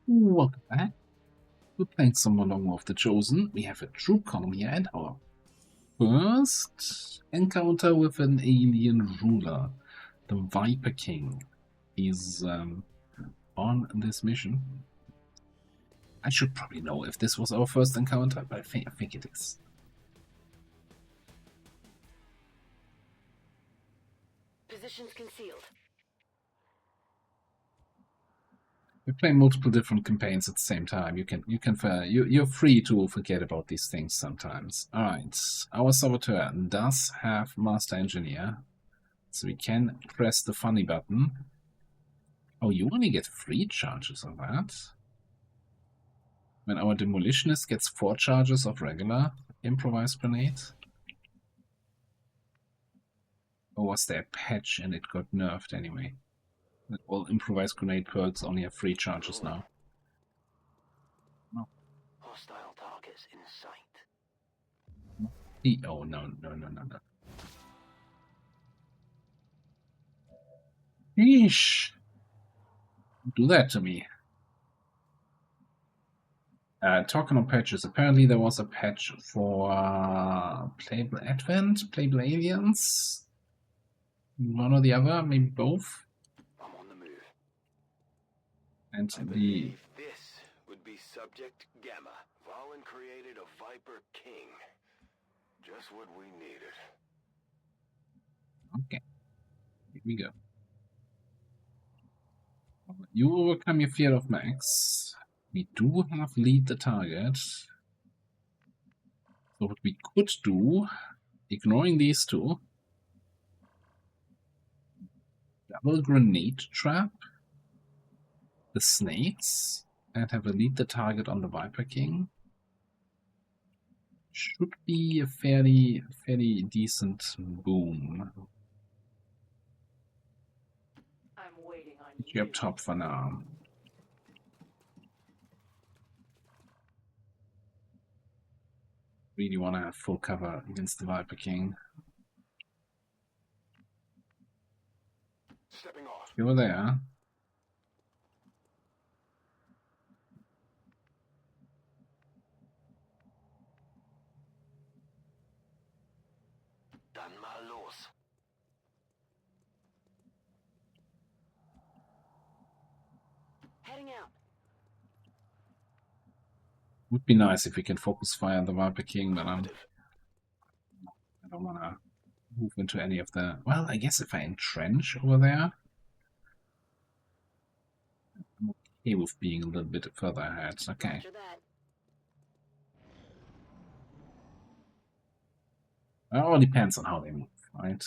Welcome back. We're playing some more Long War of the Chosen. We have a troop column here and our first encounter with an alien ruler. The Viper King is on this mission. I should probably know if this was our first encounter, but I think it is. Positions concealed. We're playing multiple different campaigns at the same time. You're free to forget about these things sometimes. All right, our saboteur does have Master Engineer, so we can press the funny button. Oh, you only get 3 charges of that. When our demolitionist gets 4 charges of regular improvised grenade. Or was there a patch and it got nerfed anyway? All improvised grenade perks only have 3 charges now. Hostile targets in sight. Oh, no. Yeesh. Don't do that to me. Talking of patches, apparently there was a patch for Playable Advent, Playable Aliens. One or the other, maybe both. I'm on the move. And I believe this would be Subject Gamma. Valen created a Viper King. Just what we needed. Okay, here we go. You overcome your fear of Max. We do have lead the target. So what we could do, ignoring these two, double grenade trap the snakes and have a lead the target on the Viper King. Should be a fairly decent boom. I'm waiting on Put you up top for now. Really want to have full cover against the Viper King. Stepping off. You're there. Dann mal los. Heading out. Would be nice if we can focus fire on the Viper King, but I don't want to move into any of the... Well, I guess if I entrench over there, I'm okay with being a little bit further ahead. Okay. After that. It all depends on how they move, right?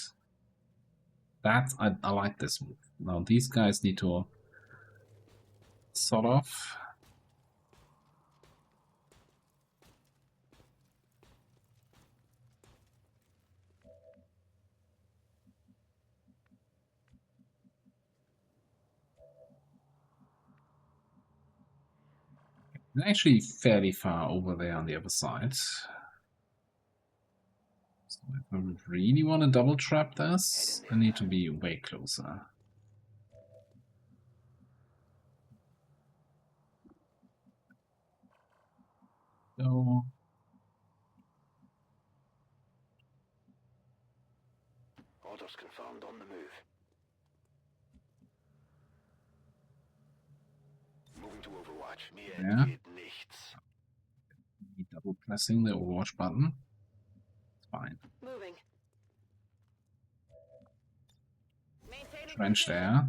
That I like this move. Now these guys need to sort of... They're actually fairly far over there on the other side. So if I really want to double trap this, I need to be way closer. So Orders confirmed on the move. Moving to Overwatch. Mir Yeah. entgeht nichts. Double pressing the Overwatch button. It's fine. Moving. Maintaining Trench position. there.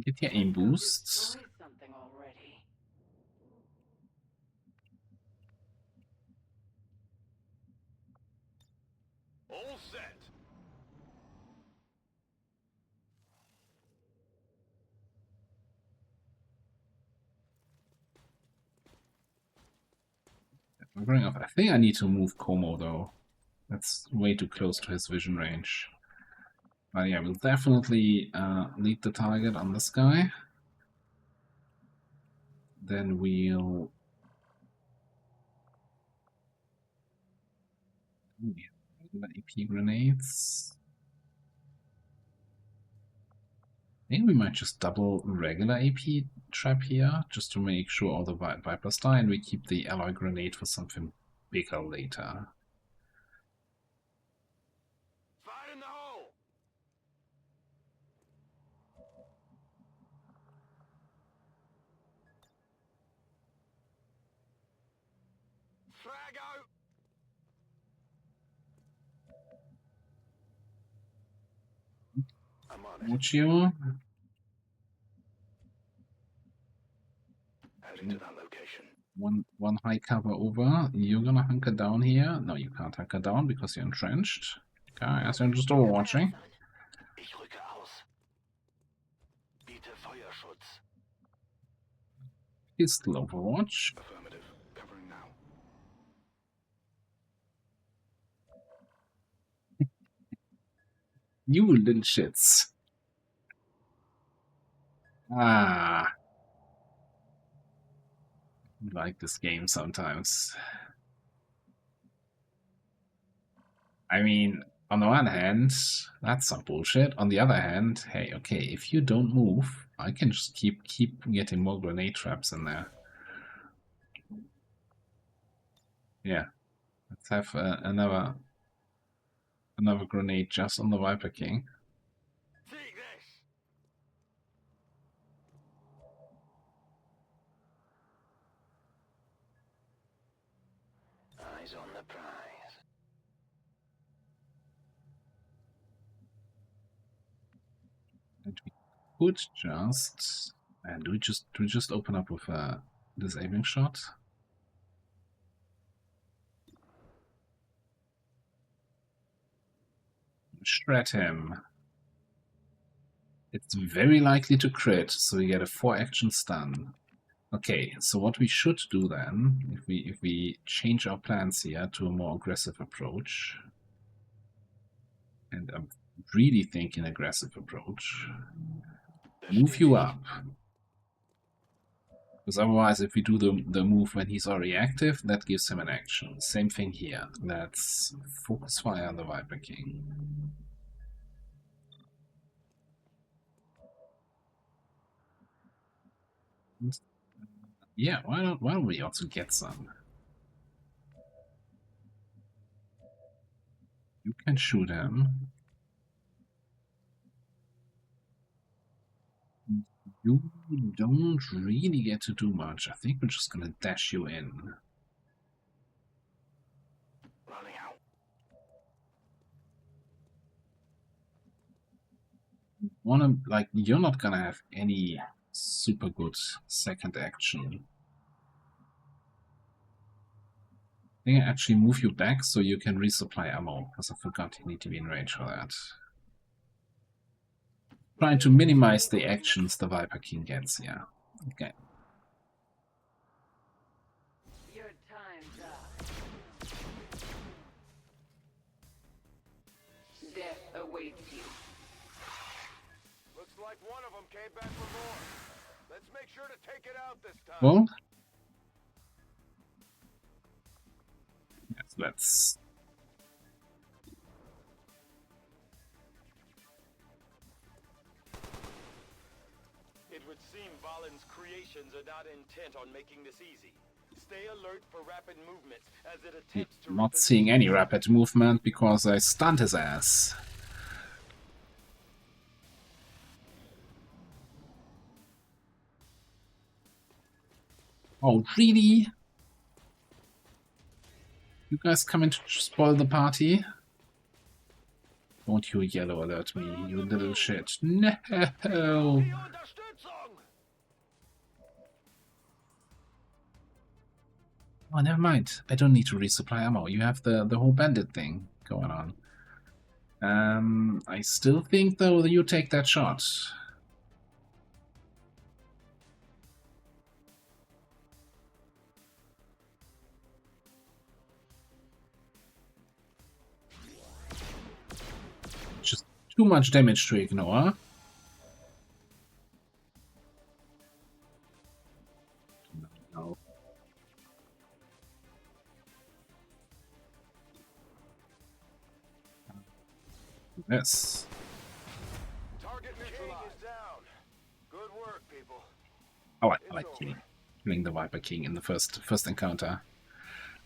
Get your aim boosts. Destroy something already. All set. I think I need to move Como though. That's way too close to his vision range. But yeah, we'll definitely lead the target on this guy. Then we'll... Ooh, yeah, regular AP grenades. Maybe we might just double regular AP trap here, just to make sure all the Vipers die, and we keep the alloy grenade for something bigger later. Fire in the hole! Frag out! I'm on it. Mucho. Heading to that location. One high cover over. You're gonna hunker down here. No, you can't hunker down because you're entrenched. Okay, as you're just overwatching. Ich rücke aus. Biete Feuerschutz. He's still overwatch. Affirmative. Covering now. You little shits. Ah. I like this game sometimes. I mean, on the one hand, that's some bullshit. On the other hand, hey, okay, if you don't move, I can just keep getting more grenade traps in there. Yeah, let's have another grenade just on the Viper King. Take this! Eyes on the prize. And we could just do we just open up with a disabling shot? Shred him. It's very likely to crit, so we get a 4-action stun. Okay, so what we should do then, if we change our plans here to a more aggressive approach, and I'm really thinking aggressive approach, move you up. Because otherwise, if we do the move when he's already active, that gives him an action. Same thing here. Let's focus fire on the Viper King. Yeah, why don't we also get some? You can shoot him. You don't really get to do much. I think we're just gonna dash you in. Running out. You're not gonna have any super good second action. I think I actually move you back so you can resupply ammo, because I forgot you need to be in range for that. Trying to minimize the actions the Viper King gets here. Okay. Your time's up. Death awaits you. Looks like one of them came back for more. Let's make sure to take it out this time. Well, yes, let's. It would seem Valen's creations are not intent on making this easy. Stay alert for rapid movements as it attempts to Not seeing any rapid movement because I stunned his ass. Oh, really? You guys coming to spoil the party? Don't you yellow alert me, you little shit. No! Oh, never mind. I don't need to resupply ammo. You have the whole bandit thing going on. I still think, though, that you take that shot. Just too much damage to ignore. No. Yes. Target neutralized. Is down. I like killing the Viper King in the first encounter.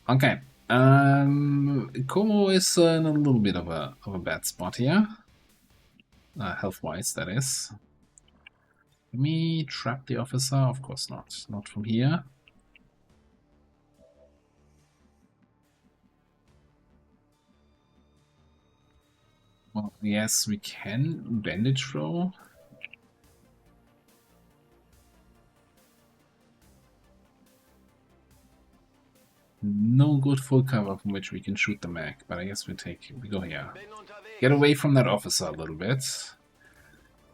Okay. Como is in a little bit of a bad spot here. Health-wise, that is. Let me trap the officer? Of course not. Not from here. Well, yes, we can bandage throw. No good full cover from which we can shoot the mech, but I guess we go here. Get away from that officer a little bit.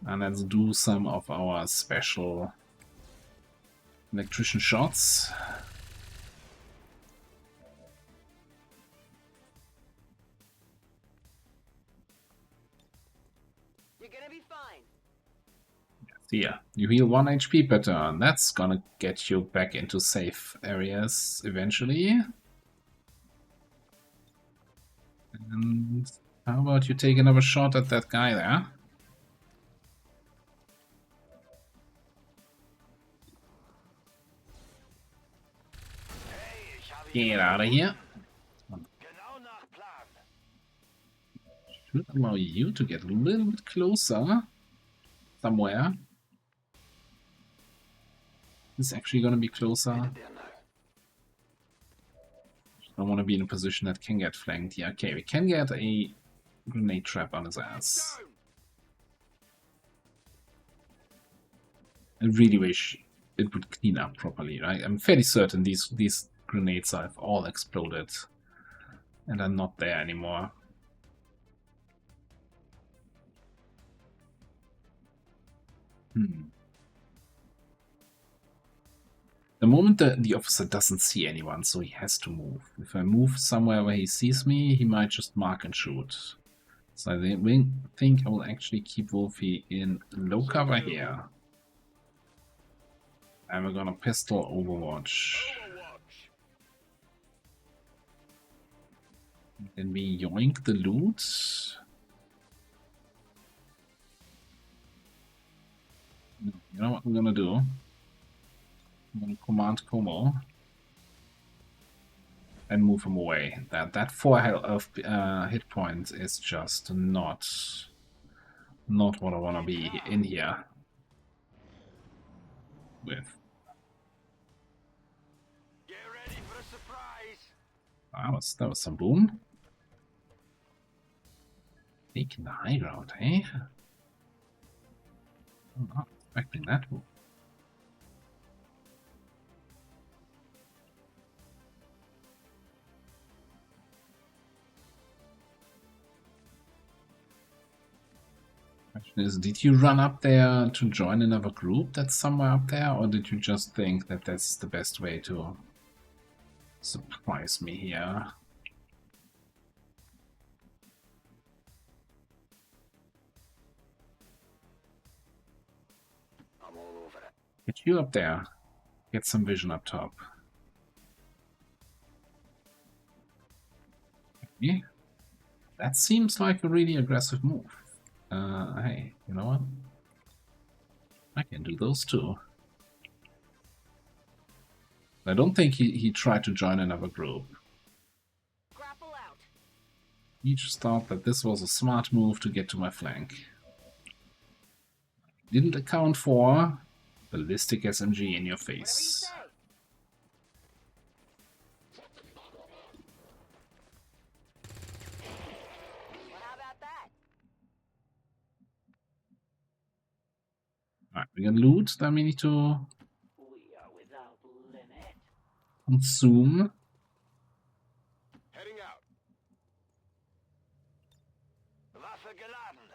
And let's do some of our special electrician shots. You're gonna be fine. Yeah, you heal 1 HP per turn. That's gonna get you back into safe areas eventually. And how about you take another shot at that guy there? Get out of here. Should allow you to get a little bit closer. Somewhere. It's actually gonna be closer. Don't want to be in a position that can get flanked. Yeah, okay, we can get a grenade trap on his ass. I really wish it would clean up properly, right? I'm fairly certain these grenades have all exploded and are not there anymore. The moment the officer doesn't see anyone, so he has to move. If I move somewhere where he sees me, he might just mark and shoot. So I think I will actually keep Wolfie in low cover here. And we're gonna pistol Overwatch. Then we yoink the loot. You know what I'm gonna do? I'm gonna command Como and move him away. That 4 hit points is just not what I wanna be in here with. Get ready for a surprise. That was some boom. Taking the high ground, eh? I'm not expecting that move. Question is, did you run up there to join another group that's somewhere up there, or did you just think that that's the best way to surprise me here? I'm all over it. Get you up there. Get some vision up top. Okay. That seems like a really aggressive move. Hey, you know what? I can do those too. I don't think he tried to join another group. Grapple out. He just thought that this was a smart move to get to my flank. Didn't account for ballistic SMG in your face. Alright, we can loot, then we need to We are without limit. consume. Heading out. Waffe geladen.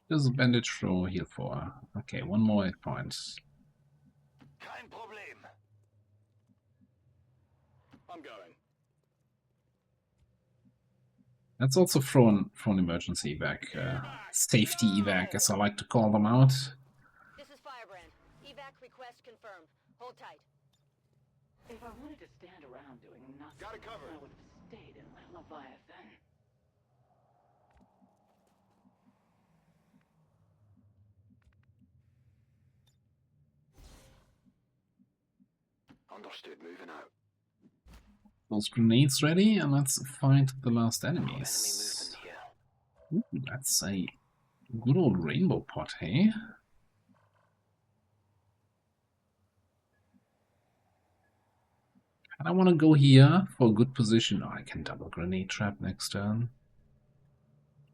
There's a bandage throw heal for. Okay, 1 more hit point. Kein Problem. I'm going. Let's also throw an emergency evac. Safety evac, as I like to call them out. This is Firebrand. Evac request confirmed. Hold tight. If I wanted to stand around doing nothing, Got it covered. I would have stayed in my Leviathan. Understood. Moving out. Those grenades ready, and let's find the last Got enemy enemies. movement here. Ooh, that's a good old rainbow pot, hey? And I want to go here for a good position. Oh, I can double grenade trap next turn.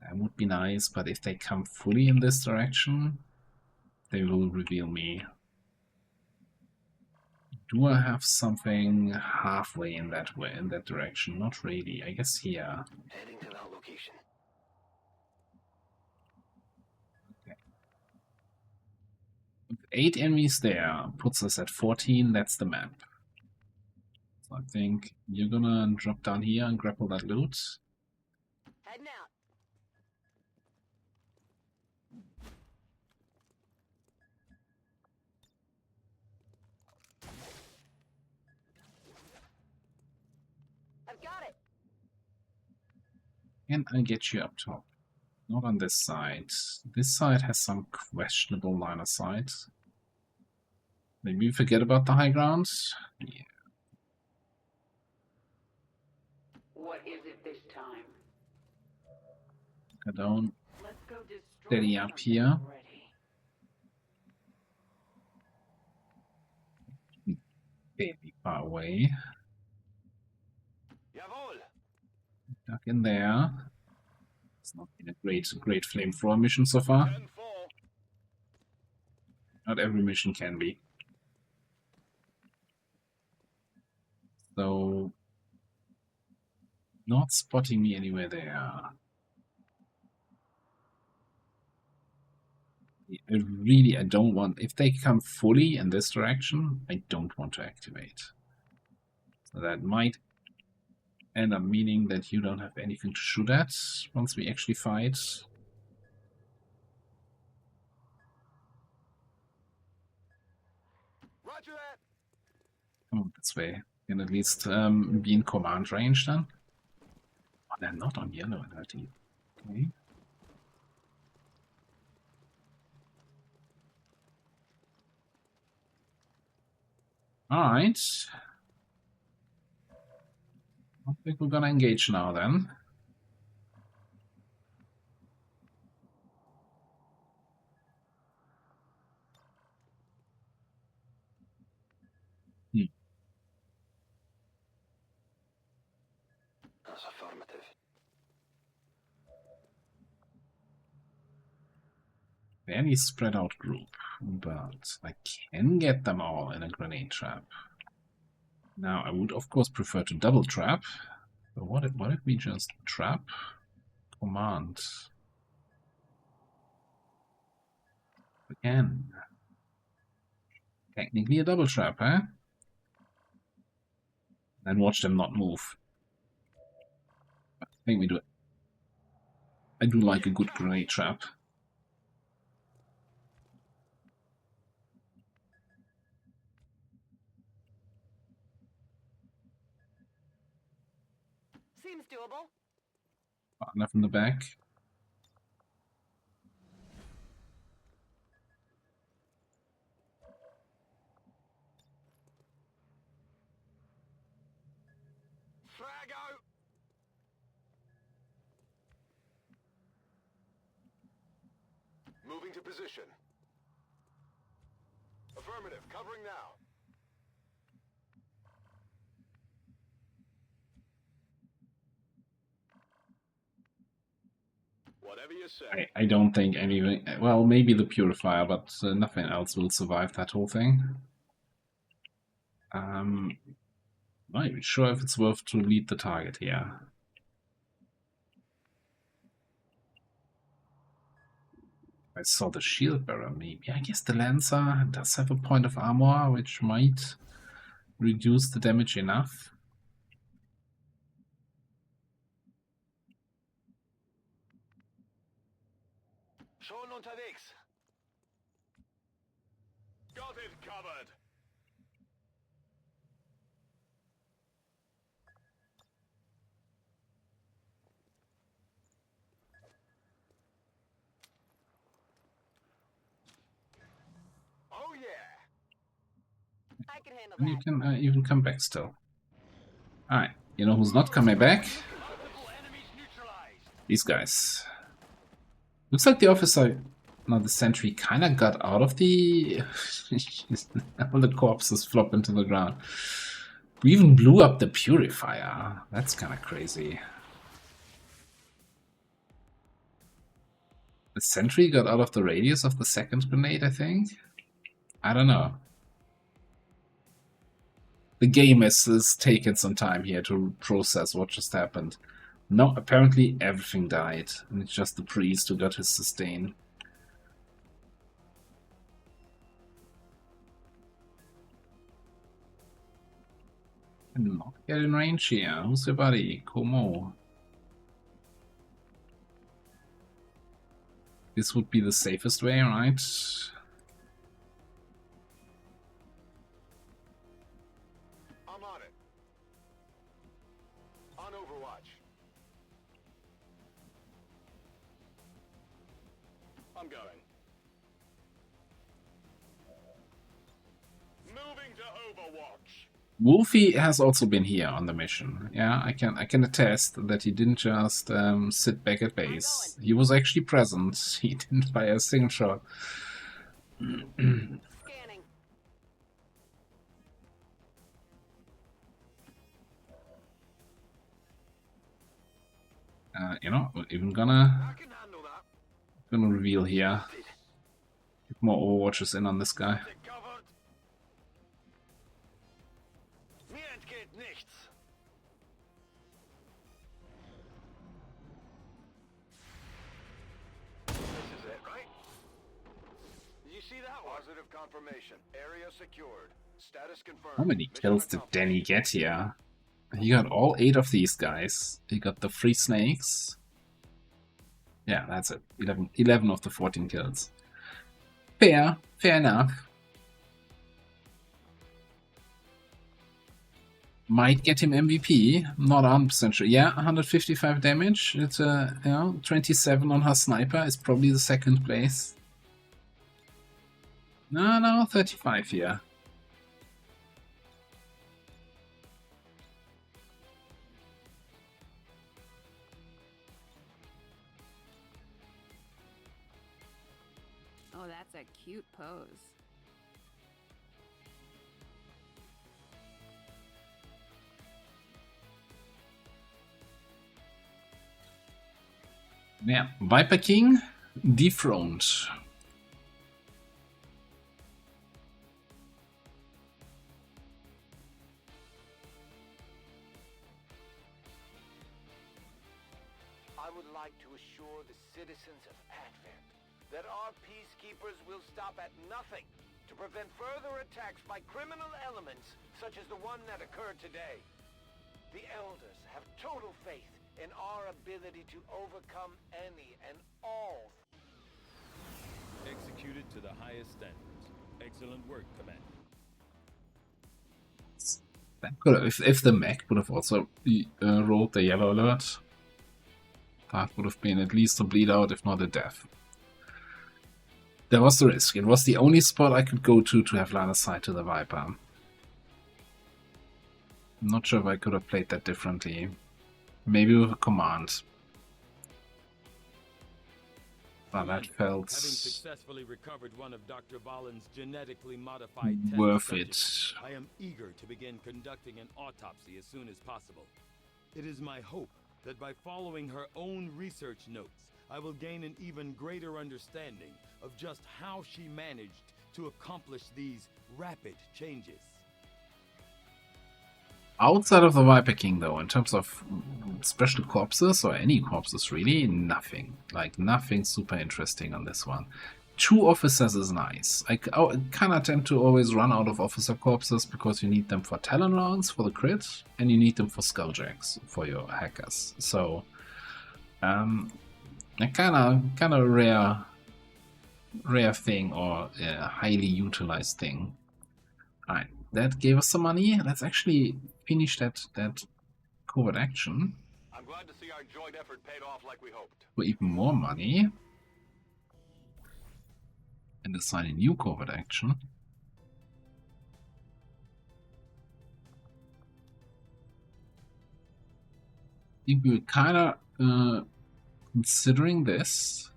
That would be nice, but if they come fully in this direction, they will reveal me. Do I have something halfway in that way, in that direction? Not really. I guess here. Heading to that location. With 8 enemies there, puts us at 14. That's the map. So I think you're gonna drop down here and grapple that loot. Heading out. I've got it. And I get you up top. Not on this side. This side has some questionable line of sight. Maybe we forget about the high ground. Yeah. What is it this time? Go down. Let's go destroy Steady up something here. already. Fairly far away. Jawohl. Duck in there. It's not been a great flamethrower mission so far. 10-4. Not every mission can be. So, not spotting me anywhere there. I don't want, if they come fully in this direction, I don't want to activate. So that might end up meaning that you don't have anything to shoot at once we actually fight. Roger that. Come on, this way. Can at least be in command range then. Oh, they're not on yellow already. Okay. Alright. I think we're gonna engage now then. That's affirmative. Fairly spread out group, but I can get them all in a grenade trap. Now, I would of course prefer to double trap, but what if we just trap? Command. Again. Technically a double trap, eh? And watch them not move. I think we do it. I do like a good grenade trap. Seems doable. Enough in the back. Frag out. Moving to position. Affirmative. Covering now. Whatever you say. I don't think anything. Well, maybe the purifier, but nothing else will survive that whole thing. Not even sure if it's worth to lead the target here. I saw the shield bearer, maybe. I guess the Lancer does have a point of armor, which might reduce the damage enough. Schon unterwegs. Got it covered. Oh yeah. I can handle And you that. can even come back still. Alright, you know who's not coming back? These guys. Looks like the officer, no, the sentry kinda got out of the... All the corpses flop into the ground. We even blew up the purifier. That's kinda crazy. The sentry got out of the radius of the second grenade, I think? I don't know. The game has taken some time here to process what just happened. No, apparently everything died, and it's just the priest who got his sustain. And not get in range here. Who's your buddy? Como. This would be the safest way, right? I'm on it. On Overwatch. I'm going. Moving to Overwatch. Wolfie has also been here on the mission. Yeah, I can attest that he didn't just sit back at base. He was actually present. He didn't fire a single shot. Scanning. You know, we're even gonna I can handle that. reveal here. Get more Overwatches in on this guy. Is it covered? Mir entgeht nichts. This is it, right? Did you see that one? Positive confirmation. Area secured. Status confirmed. How many Mission kills did accomplished. Danny get here? He got all 8 of these guys. He got the 3 snakes. Yeah, that's it. 11 of the 14 kills. Fair enough. Might get him MVP. Not 100% sure. Yeah, 155 damage. It's you know, 27 on her sniper is probably the second place. No, 35 here. Oh, that's a cute pose. Yeah, Viper King dethroned. I would like to assure the citizens of Advent that our peacekeepers will stop at nothing to prevent further attacks by criminal elements such as the one that occurred today. The Elders have total faith in our ability to overcome any and all. Executed to the highest standards. Excellent work, Commander. That could have, if the mech would have also rolled the yellow alert, that would have been at least a bleed out, if not a death. There was the risk. It was the only spot I could go to have line of sight to the Viper. I'm not sure if I could have played that differently. Maybe with a command. But that felt Having successfully recovered one of Dr. Valen's genetically modified test worth it. subjects, I am eager to begin conducting an autopsy as soon as possible. It is my hope that by following her own research notes, I will gain an even greater understanding of just how she managed to accomplish these rapid changes. Outside of the Viper King, though, in terms of special corpses, or any corpses really, nothing. Like, nothing super interesting on this one. 2 officers is nice. I kind of tend to always run out of officer corpses because you need them for Talon rounds, for the crit, and you need them for Skulljacks, for your hackers. So, a kind of rare thing, or a highly utilized thing. Alright, that gave us some money. Let's actually finish that covert action I'm glad to see our joint effort paid off like we hoped. for even more money. And assign a new covert action. think we were kind of considering this.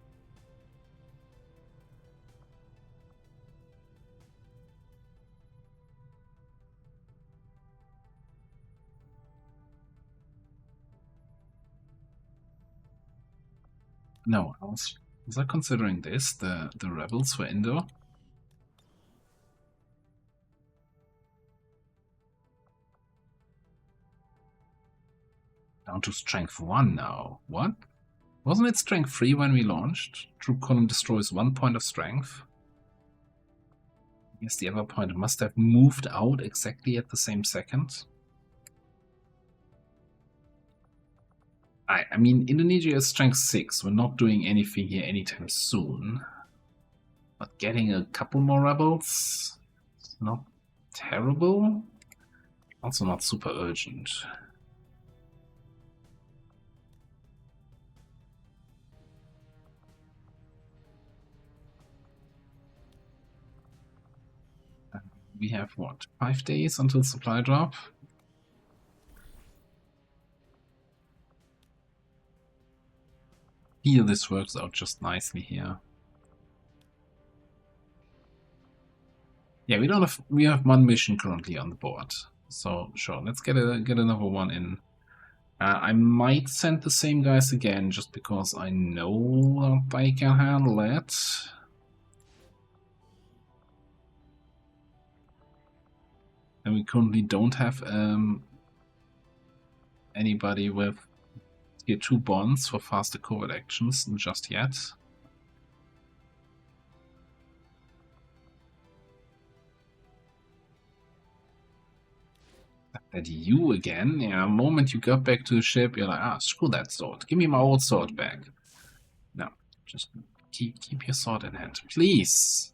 No, was I considering this? The rebels were indoor? Down to strength 1 now. What? Wasn't it strength 3 when we launched? Troop column destroys 1 point of strength. I guess the other point must have moved out exactly at the same second. I mean, Indonesia is strength 6. We're not doing anything here anytime soon. But getting a couple more rebels is not terrible. Also not super urgent. We have what, 5 days until supply drop? Here this works out just nicely here. Yeah, we have 1 mission currently on the board. So sure, let's get another one in. I might send the same guys again just because I know that they can handle it. And we currently don't have anybody with tier 2 bonds for faster covert actions just yet. That you again, yeah, the moment you got back to the ship, you're like, ah, screw that sword. Give me my old sword back. No, just keep your sword in hand, please.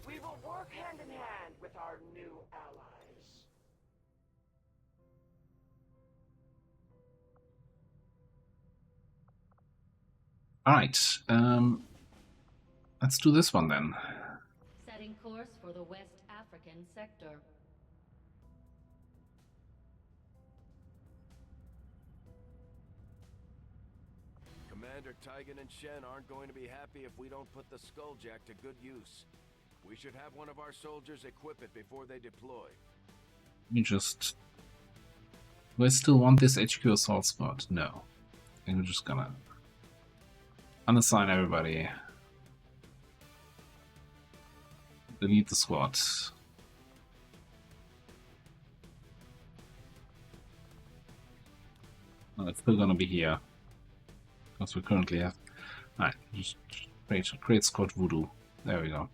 We will work hand in hand with our new allies. Alright, let's do this one then. Setting course for the West African sector. Commander Tigan and Shen aren't going to be happy if we don't put the Skulljack to good use. We should have one of our soldiers equip it before they deploy. You just... Do I still want this HQ assault squad? No. I think we're just gonna unassign everybody. Delete the squad. No, it's still gonna be here. Because we currently have... Alright, just create squad voodoo. There we go.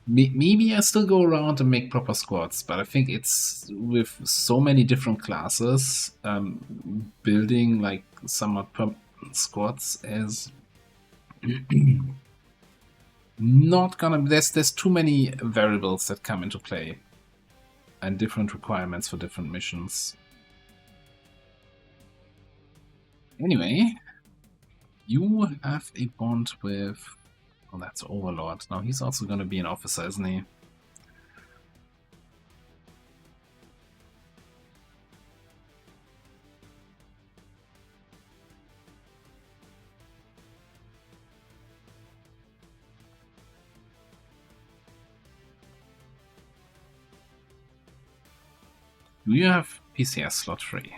Maybe I still go around and make proper squads, but I think it's with so many different classes, building like somewhat permanent squads is not gonna. There's too many variables that come into play, and different requirements for different missions. Anyway, you have a bond with. Oh, that's Overlord. Now he's also going to be an officer, isn't he? Do you have PCS slot free?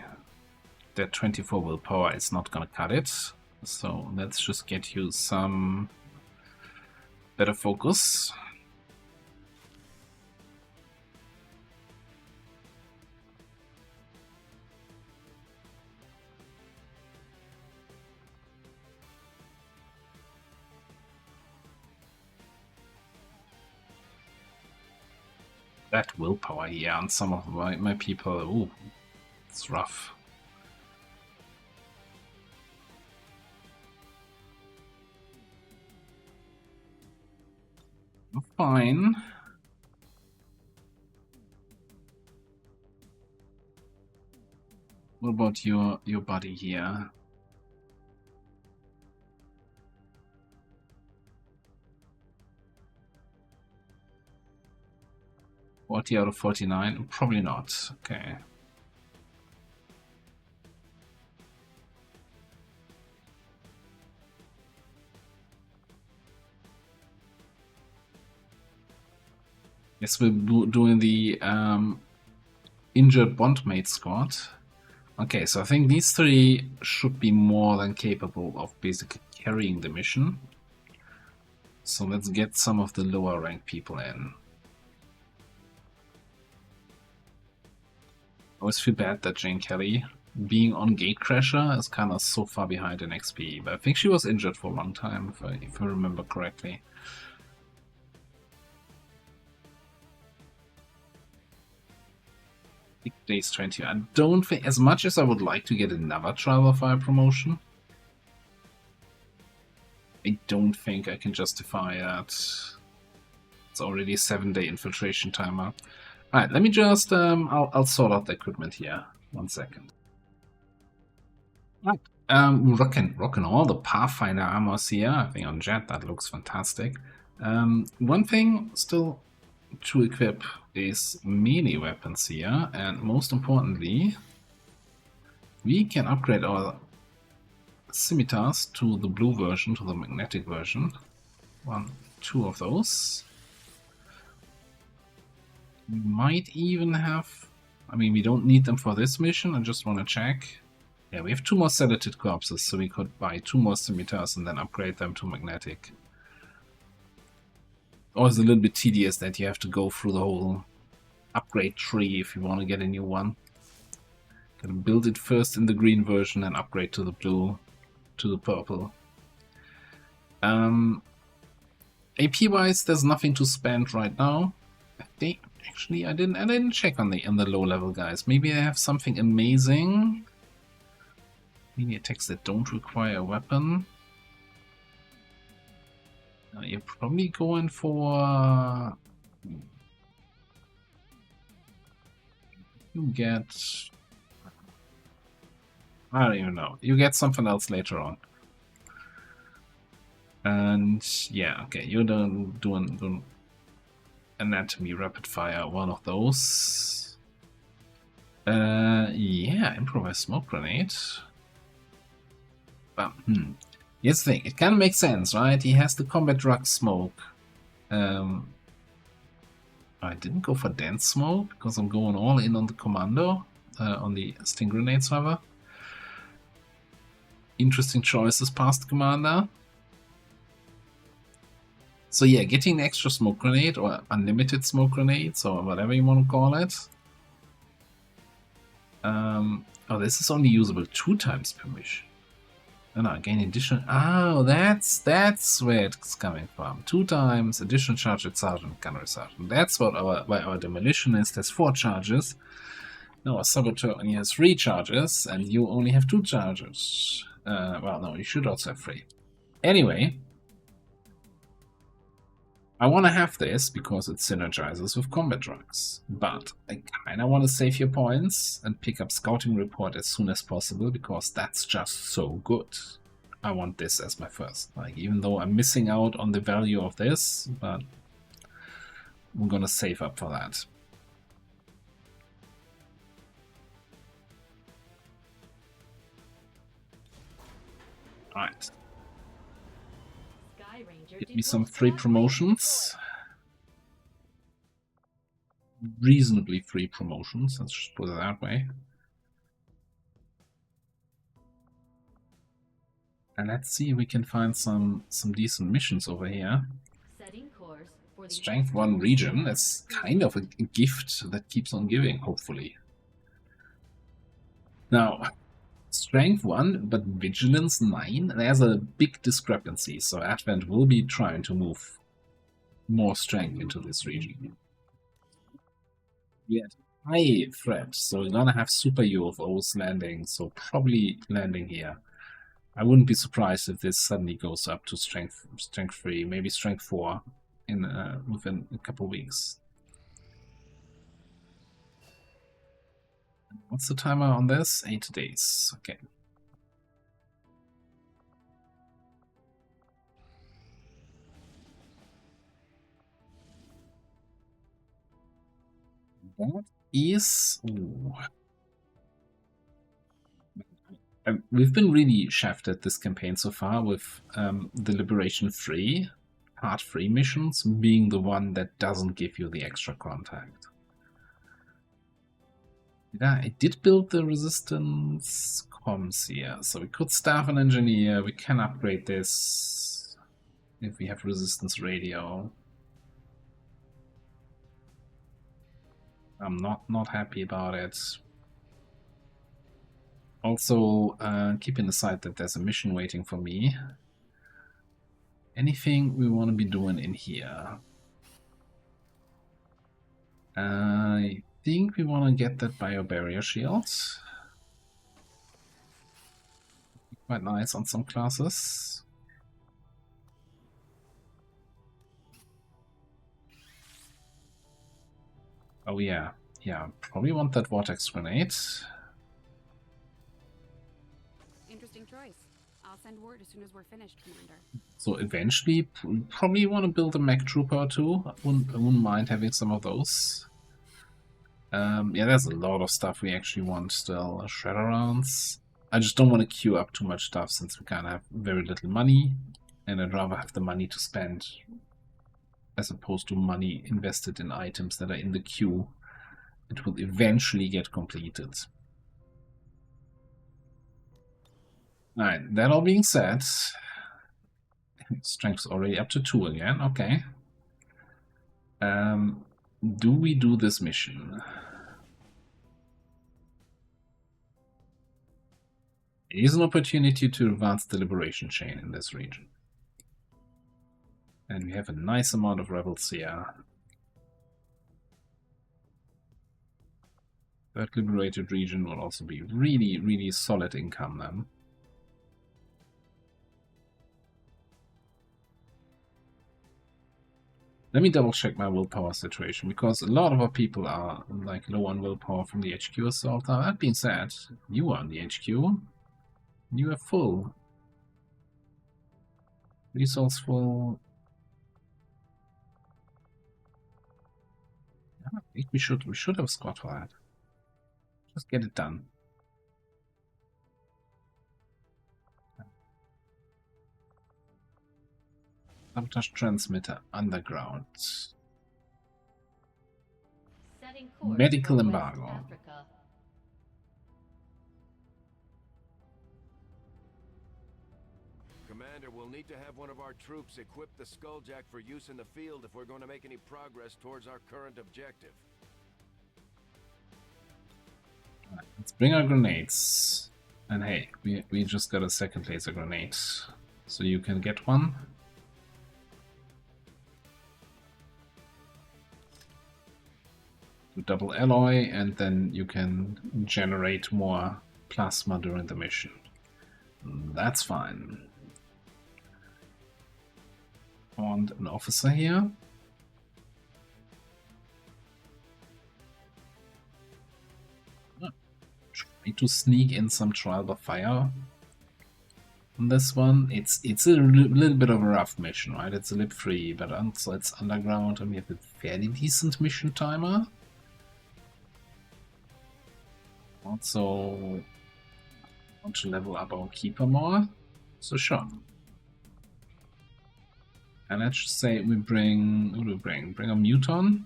That 24 willpower is not going to cut it. So let's just get you some better focus. That willpower here on some of my people, ooh, it's rough. Fine. What about your buddy here? $40 out of 49? Probably not. Okay. Yes, we're doing the injured bondmate squad. Okay, so I think these three should be more than capable of basically carrying the mission. So let's get some of the lower ranked people in. I always feel bad that Jane Kelly, being on Gatecrasher, is kind of so far behind in XP. But I think she was injured for a long time, if I remember correctly. Big Days 20. I don't think, as much as I would like to get another Trial of Fire promotion, I don't think I can justify it. It's already a 7-day infiltration timer. Alright, let me just, I'll sort out the equipment here. 1 second. Right. Rocking all the Pathfinder armors here. I think on Jet that looks fantastic. One thing still to equip is melee weapons here, and most importantly, we can upgrade our scimitars to the blue version, to the magnetic version. 1, 2 of those. We might even have... I mean, we don't need them for this mission, I just want to check. Yeah, we have 2 more sedated corpses, so we could buy 2 more scimitars and then upgrade them to magnetic. Always a little bit tedious that you have to go through the whole upgrade tree if you want to get a new one. Gotta build it first in the green version and upgrade to the blue, to the purple. AP wise, there's nothing to spend right now. Actually, I didn't check on the low level guys. Maybe they have something amazing. Maybe attacks that don't require a weapon. You're probably going for... You get... I don't even know. You get something else later on. And yeah, okay, you're doing anatomy rapid fire, one of those. Yeah, improvised smoke grenade. But, here's the thing, it kind of makes sense, right? He has the combat drug smoke. I didn't go for dense smoke because I'm going all in on the commando, on the sting grenade server. Interesting choices, past commander. So yeah, getting an extra smoke grenade or unlimited smoke grenades or whatever you want to call it. Oh, this is only usable 2 times per mission. No, again, additional. Oh, that's where it's coming from. 2 times additional charge at sergeant, gunnery sergeant. That's what why our demolition is. There's 4 charges. No, a saboteur only has 3 charges, and you only have 2 charges. Well, no, you should also have 3. Anyway, I want to have this because it synergizes with combat drugs, but I kind of want to save your points and pick up scouting report as soon as possible because that's just so good. I want this as my first, like, even though I'm missing out on the value of this, but I'm gonna save up for that. Alright. Get me some free promotions. Reasonably free promotions, let's just put it that way. And let's see if we can find some decent missions over here. Strength 1 region, that's kind of a gift that keeps on giving, hopefully. Now, Strength 1, but Vigilance 9, there's a big discrepancy, so Advent will be trying to move more strength into this region. We had high threat, so we're gonna have super UFOs landing, so probably landing here. I wouldn't be surprised if this suddenly goes up to strength 3, maybe strength 4 in within a couple weeks. What's the timer on this? 8 days. Okay. That is... Ooh. We've been really shafted this campaign so far with the Liberation 3. part-free missions being the one that doesn't give you the extra contact. Yeah, I did build the resistance comms here, so we could staff an engineer, we can upgrade this if we have resistance radio. I'm not happy about it. Also, keep in the sight that there's a mission waiting for me. Anything we want to be doing in here? I think we want to get that biobarrier shield. Quite nice on some classes. Oh yeah, probably want that vortex grenade. Interesting choice. I'll send word as soon as we're finished, Commander. So eventually, probably want to build a mech trooper too. I wouldn't mind having some of those. Yeah, there's a lot of stuff we actually want still. Shredder rounds. I just don't want to queue up too much stuff since we kind of have very little money, and I'd rather have the money to spend as opposed to money invested in items that are in the queue. It will eventually get completed. Alright, that all being said, strength's already up to 2 again, okay. Do we do this mission? It is an opportunity to advance the liberation chain in this region. And we have a nice amount of rebels here. Third liberated region will also be really, really solid income then. Let me double check my willpower situation, because a lot of our people are like low on willpower from the HQ assault. Now, that being said, you are on the HQ. You are full. Resourceful. I think we should have a squad for that. Just get it done. Sabotage transmitter underground. Setting course Medical for West embargo. Africa. Commander, we'll need to have one of our troops equip the Skulljack for use in the field if we're going to make any progress towards our current objective. Right, let's bring our grenades. And hey, we just got a second laser grenade. So you can get one. Do double alloy, and then you can generate more plasma during the mission. That's fine. And an officer here. Try to sneak in some trial by fire on this one. It's a little bit of a rough mission, right? It's a lib free, but also it's underground, and we have a fairly decent mission timer. Also want to level up our keeper more, so sure. And let's just say we bring, what do we bring? Bring a muton.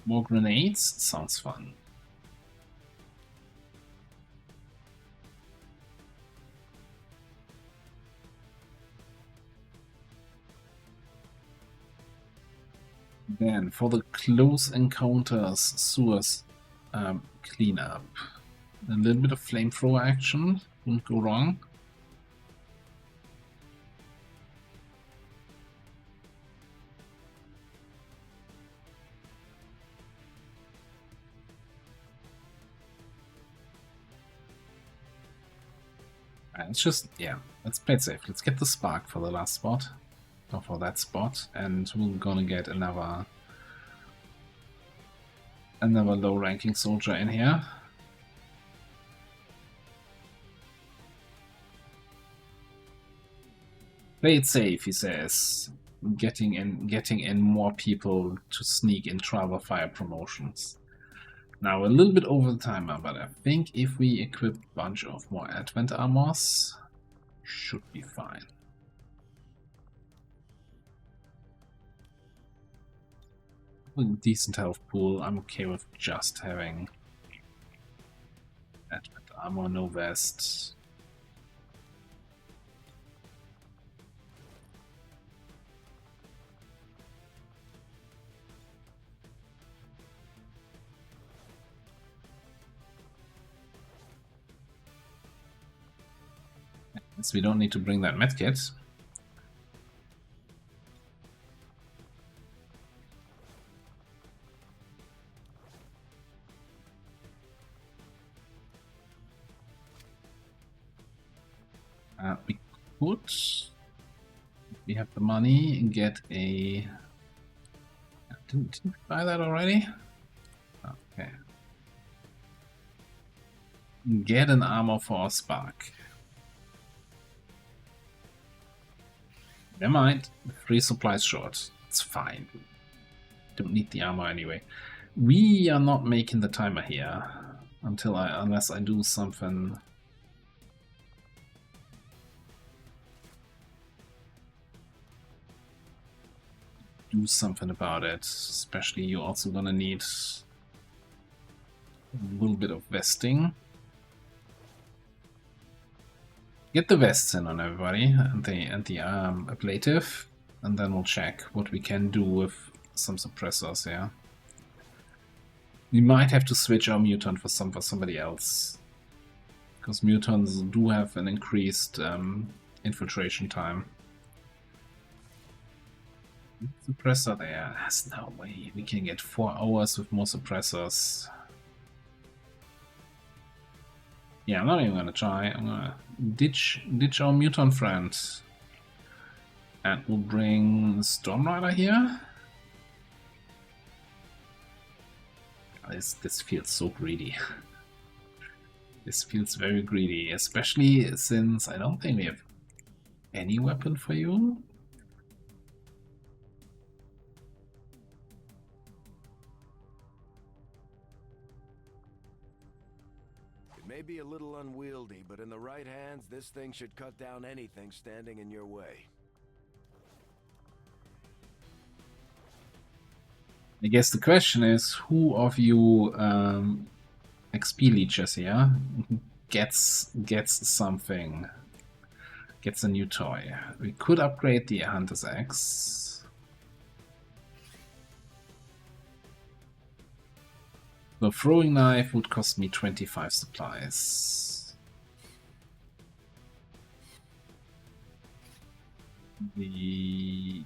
More grenades? Sounds fun. Then, for the close encounters sewers cleanup. A little bit of flamethrower action, wouldn't go wrong. Let's just, yeah, let's play it safe. Let's get the spark for the last spot, or for that spot, and we're gonna get another low-ranking soldier in here. Play it safe, he says. Getting in more people to sneak in trial fire promotions. Now, a little bit over the timer, but I think if we equip a bunch of more Advent armors, should be fine. a decent health pool. I'm okay with just having adamant armor, no vest. So we don't need to bring that medkit. We could, if we have the money, get a... Didn't we buy that already? Okay. Get an armor for a spark. Never mind, 3 supplies short. It's fine. Don't need the armor anyway. We are not making the timer here unless I do something. Do something about it. Especially you're also gonna need a little bit of vesting. Get the vests in on everybody and the ablative, and then we'll check what we can do with some suppressors here. We might have to switch our mutant for somebody else, because mutants do have an increased infiltration time. Suppressor there. There's no way we can get 4 hours with more suppressors. Yeah, I'm not even gonna try. I'm gonna ditch our mutant friend. And we'll bring Stormrider here. This feels so greedy. This feels very greedy, especially since I don't think we have any weapon for you. It may be a little unwieldy, but in the right hands, this thing should cut down anything standing in your way. I guess the question is, who of you XP leeches here gets something, gets a new toy? We could upgrade the Hunter's Axe. The throwing knife would cost me 25 supplies. The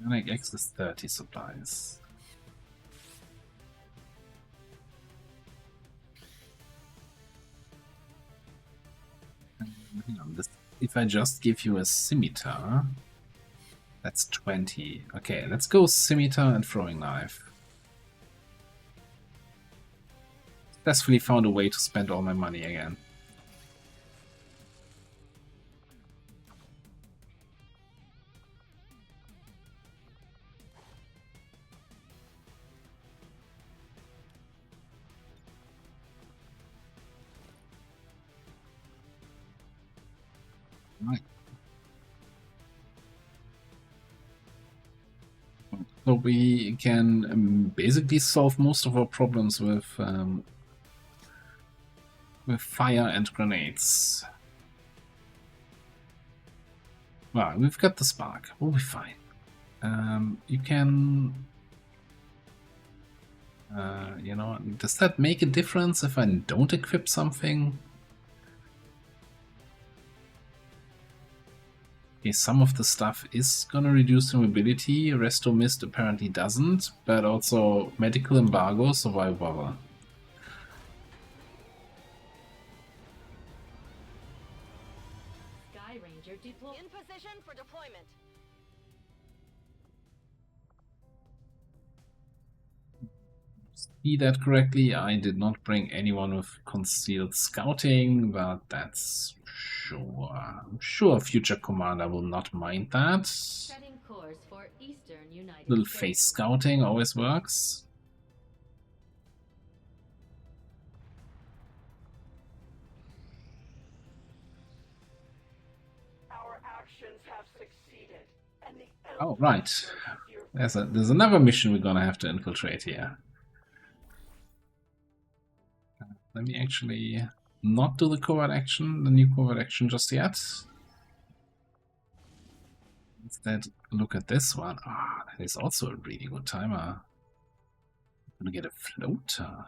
Ionic X is 30 supplies. Hang on, if I just give you a scimitar, that's 20. Okay, let's go scimitar and throwing knife. Successfully found a way to spend all my money again. Right. So we can basically solve most of our problems with fire and grenades. Well, we've got the spark. We'll be fine. You can... you know, does that make a difference if I don't equip something? Okay, some of the stuff is gonna reduce the mobility. Resto Mist apparently doesn't, but also medical embargo, so why bother? Sky Ranger deploy. In position for deployment. See that correctly? I did not bring anyone with concealed scouting, but that's sure. I'm sure future commander will not mind that. Setting course for Eastern United Little States. face scouting always works. Our actions have succeeded. Oh, right. There's another mission we're gonna have to infiltrate here. Let me actually not do the new covert action just yet. Instead, look at this one. Ah, that is also a really good timer. I'm gonna get a floater.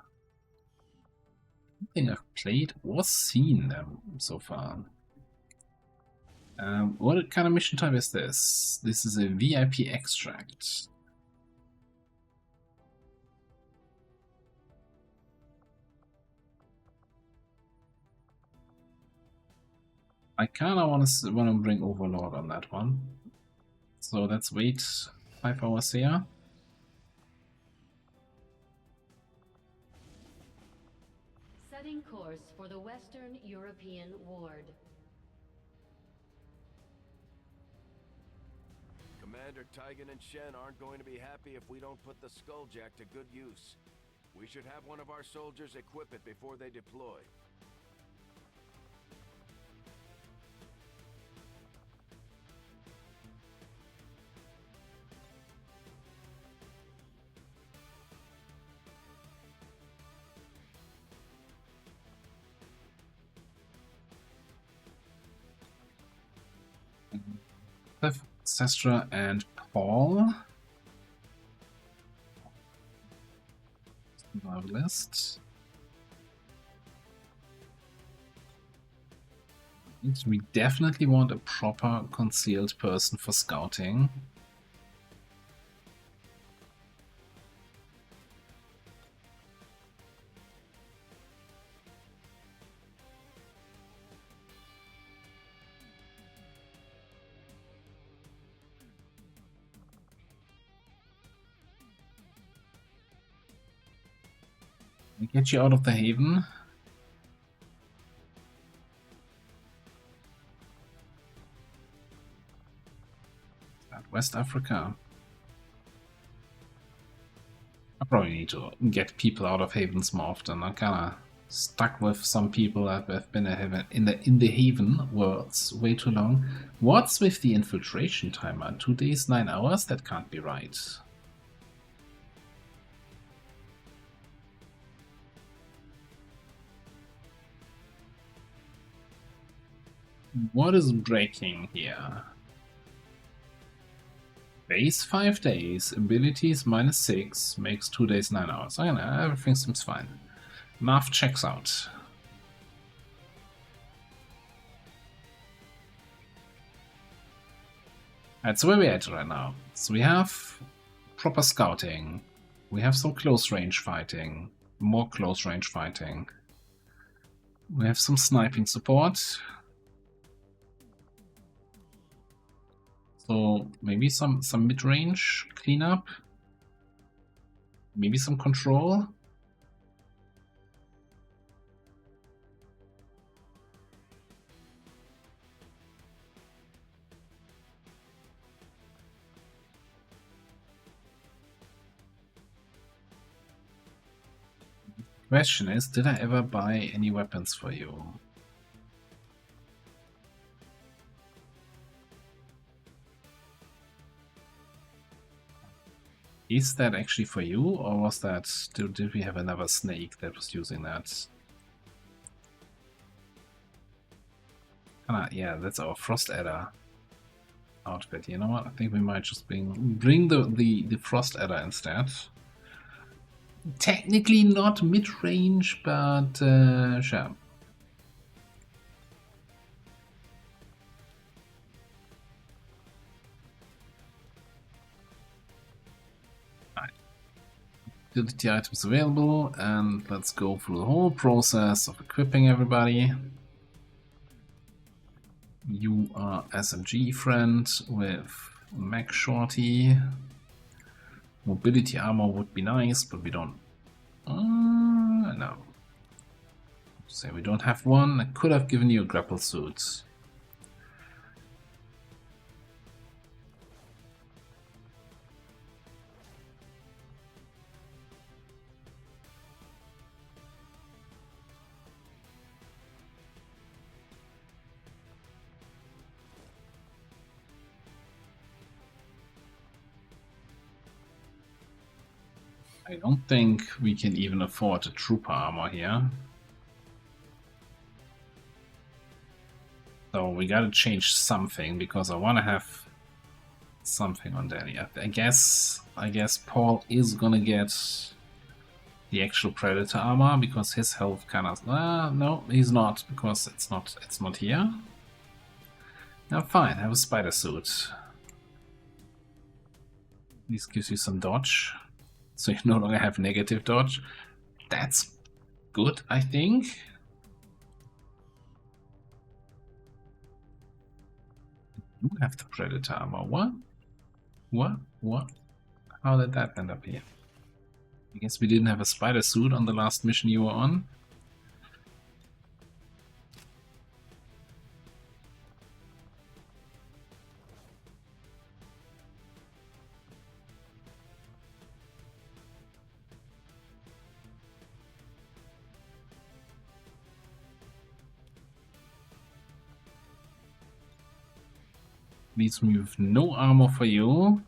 I think I've played or seen them so far. What kind of mission type is this? This is a VIP extract. I kinda wanna bring Overlord on that one. So let's wait 5 hours here. Setting course for the Western European Ward. Commander Tygan and Shen aren't going to be happy if we don't put the Skulljack to good use. We should have one of our soldiers equip it before they deploy. Successor and Paul. List. We definitely want a proper concealed person for scouting. Get you out of the haven. West Africa. I probably need to get people out of havens more often. I'm kinda stuck with some people that have been in the haven worlds way too long. What's with the infiltration timer? 2 days, 9 hours? That can't be right. What is breaking here? Base 5 days, abilities -6, makes 2 days 9 hours. I know, everything seems fine. Math checks out. Alright, so where we at right now? So we have proper scouting. We have some close range fighting. More close range fighting. We have some sniping support. So maybe some mid-range cleanup. Maybe some control. Question is, did I ever buy any weapons for you? Is that actually for you, or was that... Did we have another snake that was using that? Yeah, that's our Frost Adder outfit. You know what? I think we might just bring the Frost Adder instead. Technically not mid-range, but sure. Utility items available, and let's go through the whole process of equipping everybody. You are SMG friend with Mech Shorty. Mobility armor would be nice, but we don't. No. Say we don't have one. I could have given you a grapple suit. I don't think we can even afford a trooper armor here. So we gotta change something because I wanna have something on Danny. I guess Paul is gonna get the actual Predator armor because his health kind of no, he's not, because it's not here. Now fine, have a spider suit. This gives you some dodge, so you no longer have negative dodge. That's good, I think. You have the Predator armor. What? How did that end up here? I guess we didn't have a spider suit on the last mission you were on. Leaves me with no armor for you.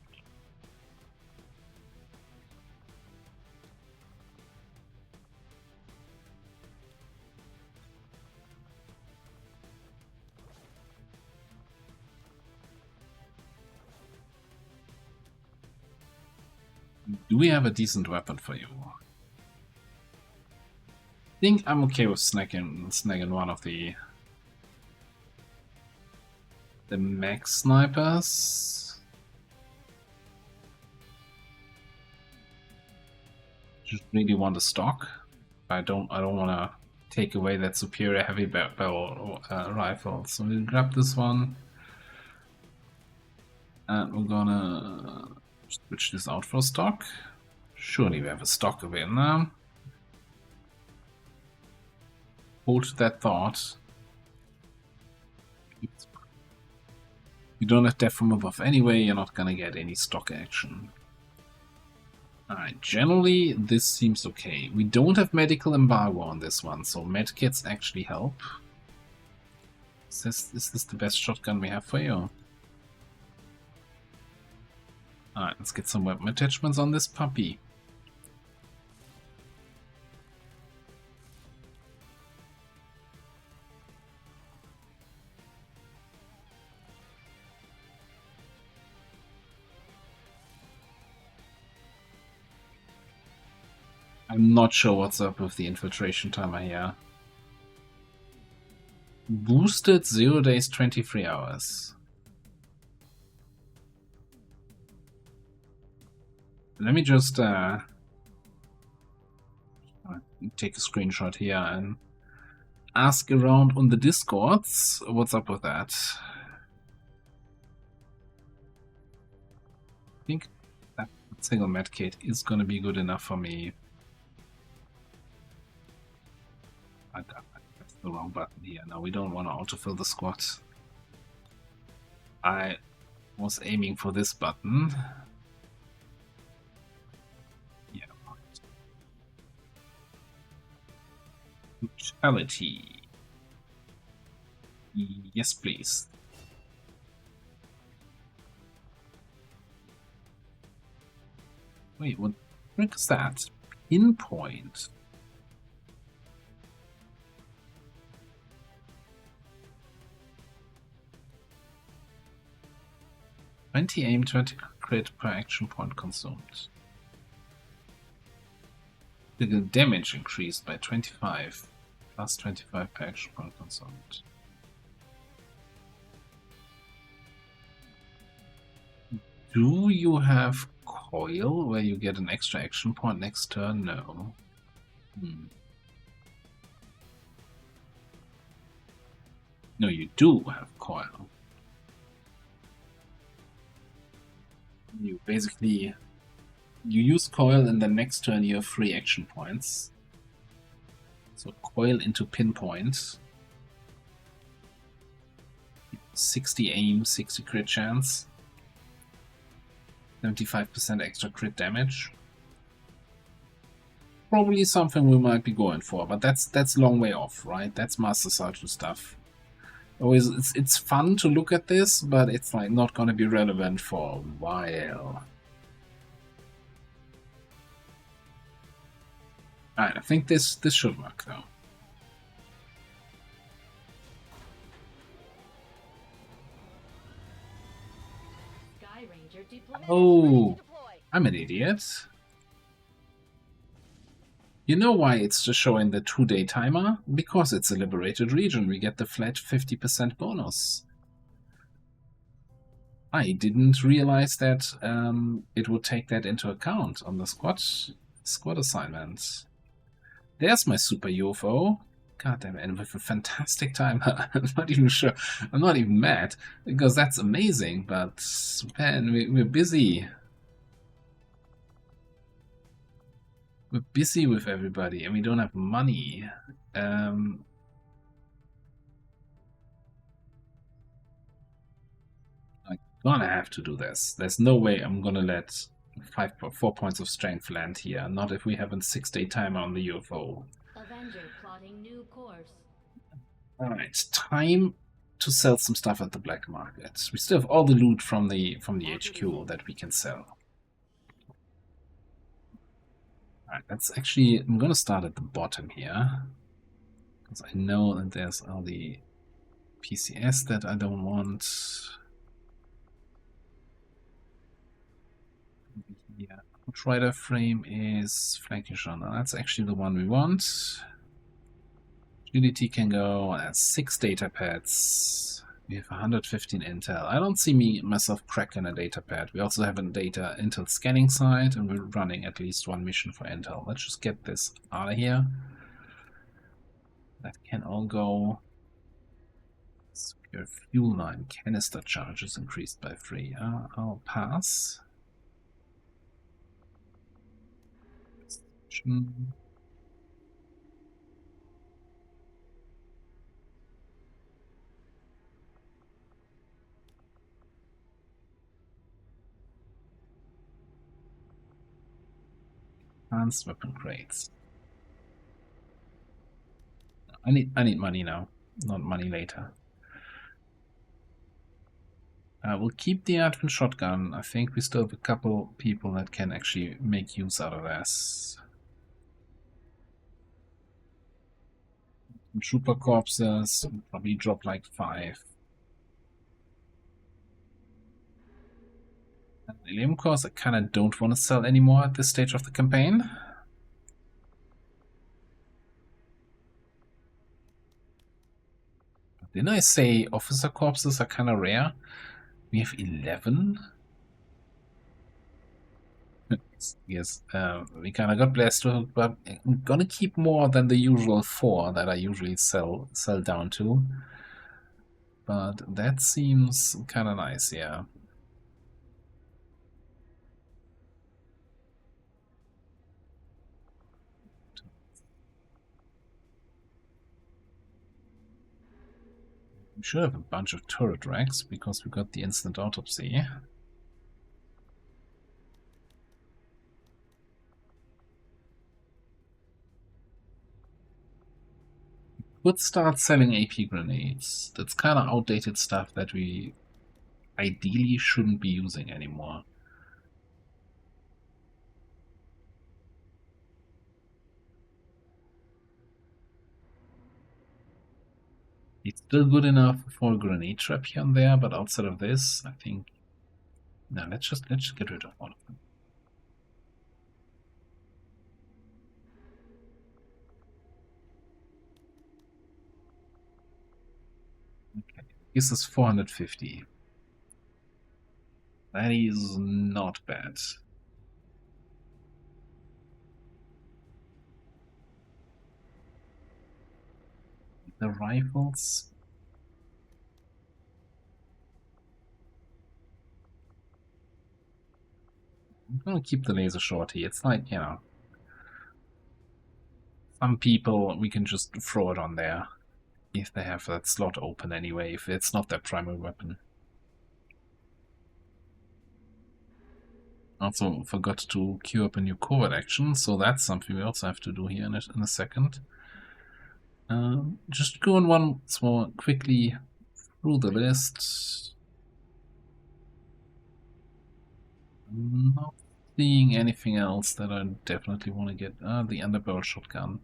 Do we have a decent weapon for you? I think I'm okay with snagging one of the max snipers. Just really want a stock. I don't want to take away that superior heavy barrel rifle. So we'll grab this one, and we're gonna switch this out for stock. Surely we have a stock available. Hold that thought. You don't have death from above anyway, you're not gonna get any stock action. Alright, generally this seems okay. We don't have medical embargo on this one, so medkits actually help. Is this the best shotgun we have for you? Alright, let's get some weapon attachments on this puppy. I'm not sure what's up with the infiltration timer here. Boosted 0 days, 23 hours. Let me just take a screenshot here and ask around on the Discords what's up with that. I think that single medkit is going to be good enough for me. I pressed the wrong button here. No, we don't want to autofill the squad. I was aiming for this button. Yeah, right. Brutality. Yes, please. Wait, what is that? Pinpoint. 20 aim, 20 crit per action point consumed. The damage increased by 25, plus 25 per action point consumed. Do you have coil where you get an extra action point next turn? No. No, you do have coil. You basically use coil and then next turn you have 3 action points. So coil into pinpoint. 60 aim, 60 crit chance. 75% extra crit damage. Probably something we might be going for, but that's long way off, right? That's Master Sergeant stuff. Always, it's fun to look at this, but it's like not going to be relevant for a while. Alright, I think this should work though. Sky Ranger deployed. Oh, I'm an idiot. You know why it's just showing the 2-day timer? Because it's a liberated region. We get the flat 50% bonus. I didn't realize that it would take that into account on the squad assignment. There's my super UFO. God damn it, and with a fantastic timer. I'm not even sure. I'm not even mad, because that's amazing, but man, we're busy. We're busy with everybody, and we don't have money. I'm gonna have to do this. There's no way I'm gonna let 4 points of strength land here. Not if we have a 6-day timer on the UFO. Avenger plotting new course. Alright, time to sell some stuff at the black market. We still have all the loot from the HQ that we can sell. Alright, that's actually... I'm gonna start at the bottom here. Because I know that there's all the PCS that I don't want. Yeah, Outrider frame is flanking genre. That's actually the one we want. Unity can go. That's 6 data pads. We have 115 intel. I don't see myself cracking a data pad. We also have a intel scanning site, and we're running at least 1 mission for intel. Let's just get this out of here. That can all go. Your fuel line canister charges increased by 3. I'll pass. Advanced weapon crates. I need money now, not money later. We'll keep the Advent shotgun. I think we still have a couple people that can actually make use out of this. Trooper corpses, probably drop like 5. Ilium cores I kind of don't want to sell anymore at this stage of the campaign. Didn't I say officer corpses are kind of rare? We have 11. Yes, we kind of got blessed with, but I'm gonna keep more than the usual 4 that I usually sell down to. But that seems kind of nice, yeah. We should have a bunch of turret racks because we got the instant autopsy. Would start selling AP grenades. That's kind of outdated stuff that we ideally shouldn't be using anymore. It's still good enough for a grenade trap here and there, but outside of this, I think... No, let's just get rid of all of them. Okay, this is 450. That is not bad. The rifles. I'm gonna keep the laser shorty. It's like, you know, some people we can just throw it on there if they have that slot open anyway, if it's not their primary weapon. Also forgot to queue up a new covert action, so that's something we also have to do here in a second. Just going once more quickly through the list. Not seeing anything else that I definitely want to get. The underbarrel shotgun.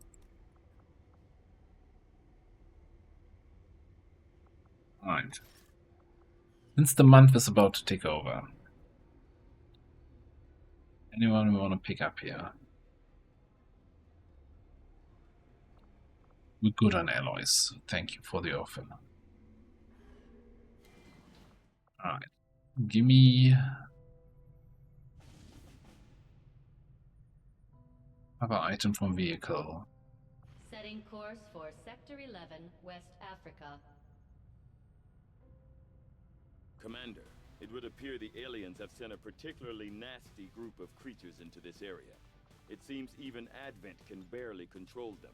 Alright. Since the month is about to take over. Anyone we want to pick up here? We're good on alloys. Thank you for the offer. Alright. Give me... Other item from vehicle. Setting course for Sector 11, West Africa. Commander, it would appear the aliens have sent a particularly nasty group of creatures into this area. It seems even Advent can barely control them.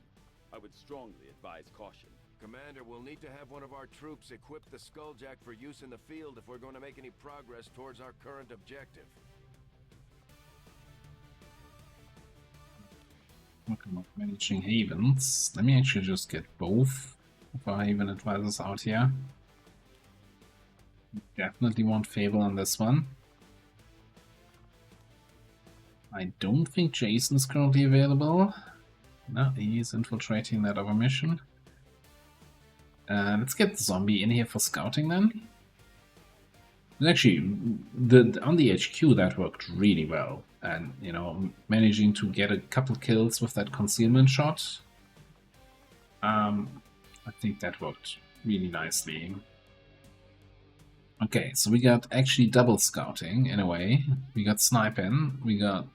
I would strongly advise caution. Commander, we'll need to have one of our troops equip the Skulljack for use in the field if we're going to make any progress towards our current objective. Talking about managing havens. Let me actually just get both of our haven advisors out here. Definitely want Fable on this one. I don't think Jason is currently available. No, he's infiltrating that other mission. Let's get Zombie in here for scouting then. Actually, on the HQ that worked really well. And, you know, managing to get a couple kills with that concealment shot. I think that worked really nicely. Okay, so we got actually double scouting in a way. We got sniping, we got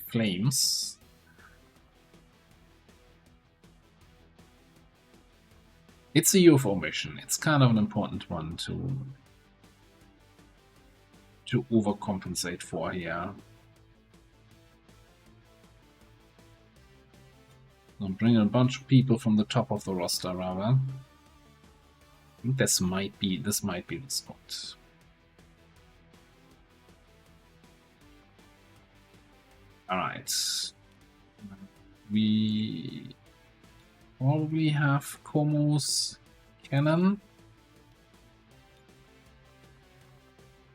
flames. It's a UFO mission. It's kind of an important one to overcompensate for here. I'm bringing a bunch of people from the top of the roster, rather. I think this might be the spot. Alright. We probably have Komo's cannon.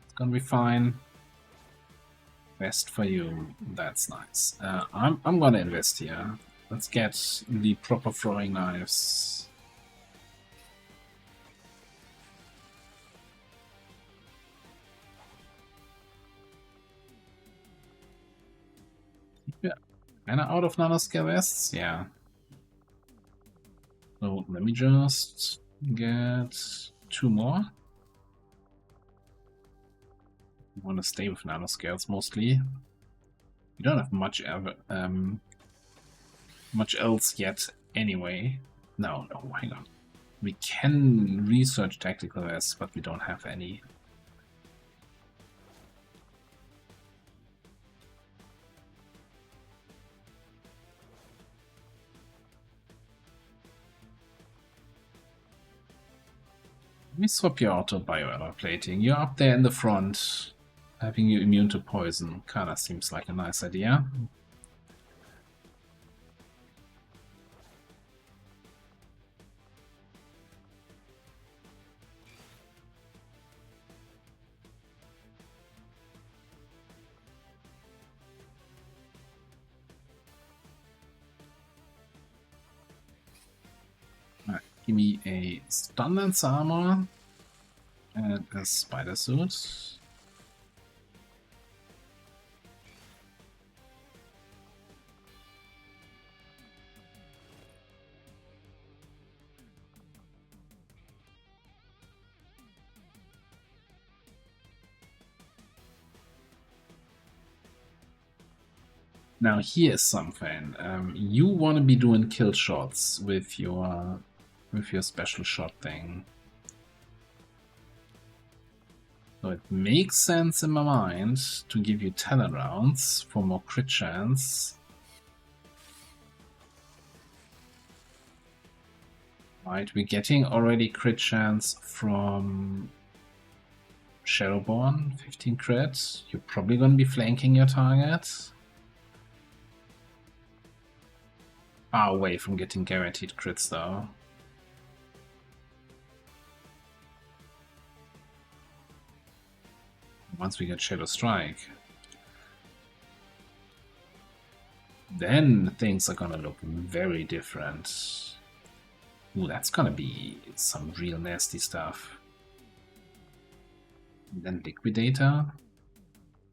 It's gonna be fine. Best for you. That's nice. I'm gonna invest here. Let's get the proper throwing knives. Yeah, and out of nanoscale vests, yeah. So let me just get 2 more. I want to stay with nanoscales mostly. We don't have much else yet anyway. No, hang on. We can research tactical vests, but we don't have any. Let me swap your auto bioalloy plating. You're up there in the front. Having you immune to poison kinda seems like a nice idea. Give me a stun lance armor and a spider suit. Now here's something. You want to be doing kill shots with your special shot thing. So it makes sense in my mind to give you talent rounds for more crit chance. Right, we're getting already crit chance from Shadowborn, 15 crit. You're probably going to be flanking your target. Far away from getting guaranteed crits though. Once we get Shadow Strike. then things are gonna look very different. Ooh, that's gonna be some real nasty stuff. And then Liquidator.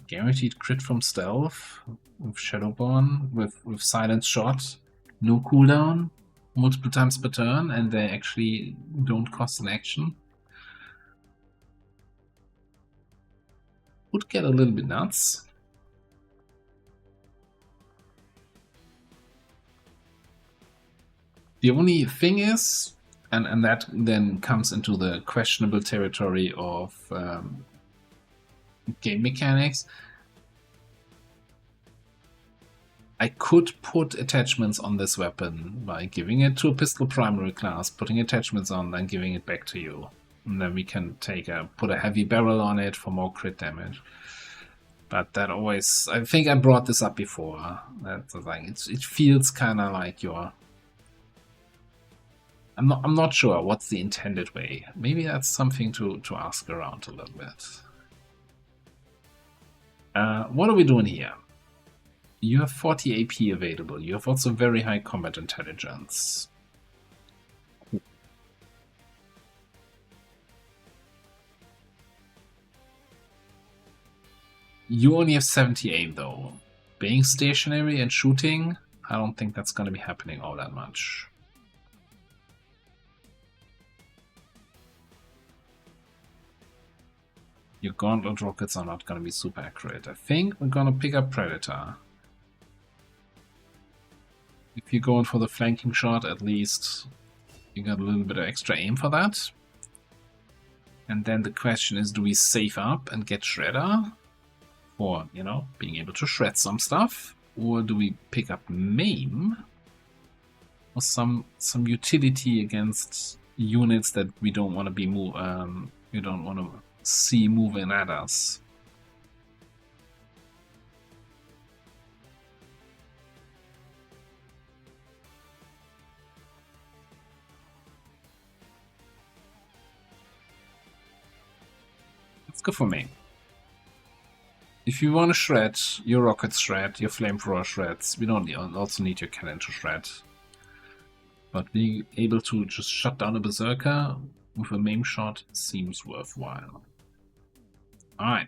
Guaranteed crit from stealth. With Shadowborn. With Silent Shot. No cooldown. Multiple times per turn. And they actually don't cost an action. Would get a little bit nuts. The only thing is, and that then comes into the questionable territory of game mechanics, I could put attachments on this weapon by giving it to a pistol primary class, putting attachments on, then giving it back to you. And then we can put a heavy barrel on it for more crit damage. But that always, I think I brought this up before. That's the thing. It feels kind of like you're. I'm not sure what's the intended way. Maybe that's something to ask around a little bit. What are we doing here? You have 40 AP available. You have also very high combat intelligence. You only have 70 aim though. Being stationary and shooting, I don't think that's going to be happening all that much. Your gauntlet rockets are not going to be super accurate. I think we're going to pick up Predator. If you're going for the flanking shot, at least you got a little bit of extra aim for that. And then the question is, do we save up and get Shredder for, you know, being able to shred some stuff? Or do we pick up Maim or some utility against units that we don't want to be we don't want to see moving at us? Let's go for Maim. If you want to shred, your rockets shred, your flamethrower shreds. We don't also need your cannon to shred. But being able to just shut down a berserker with a Maim shot seems worthwhile. Alright.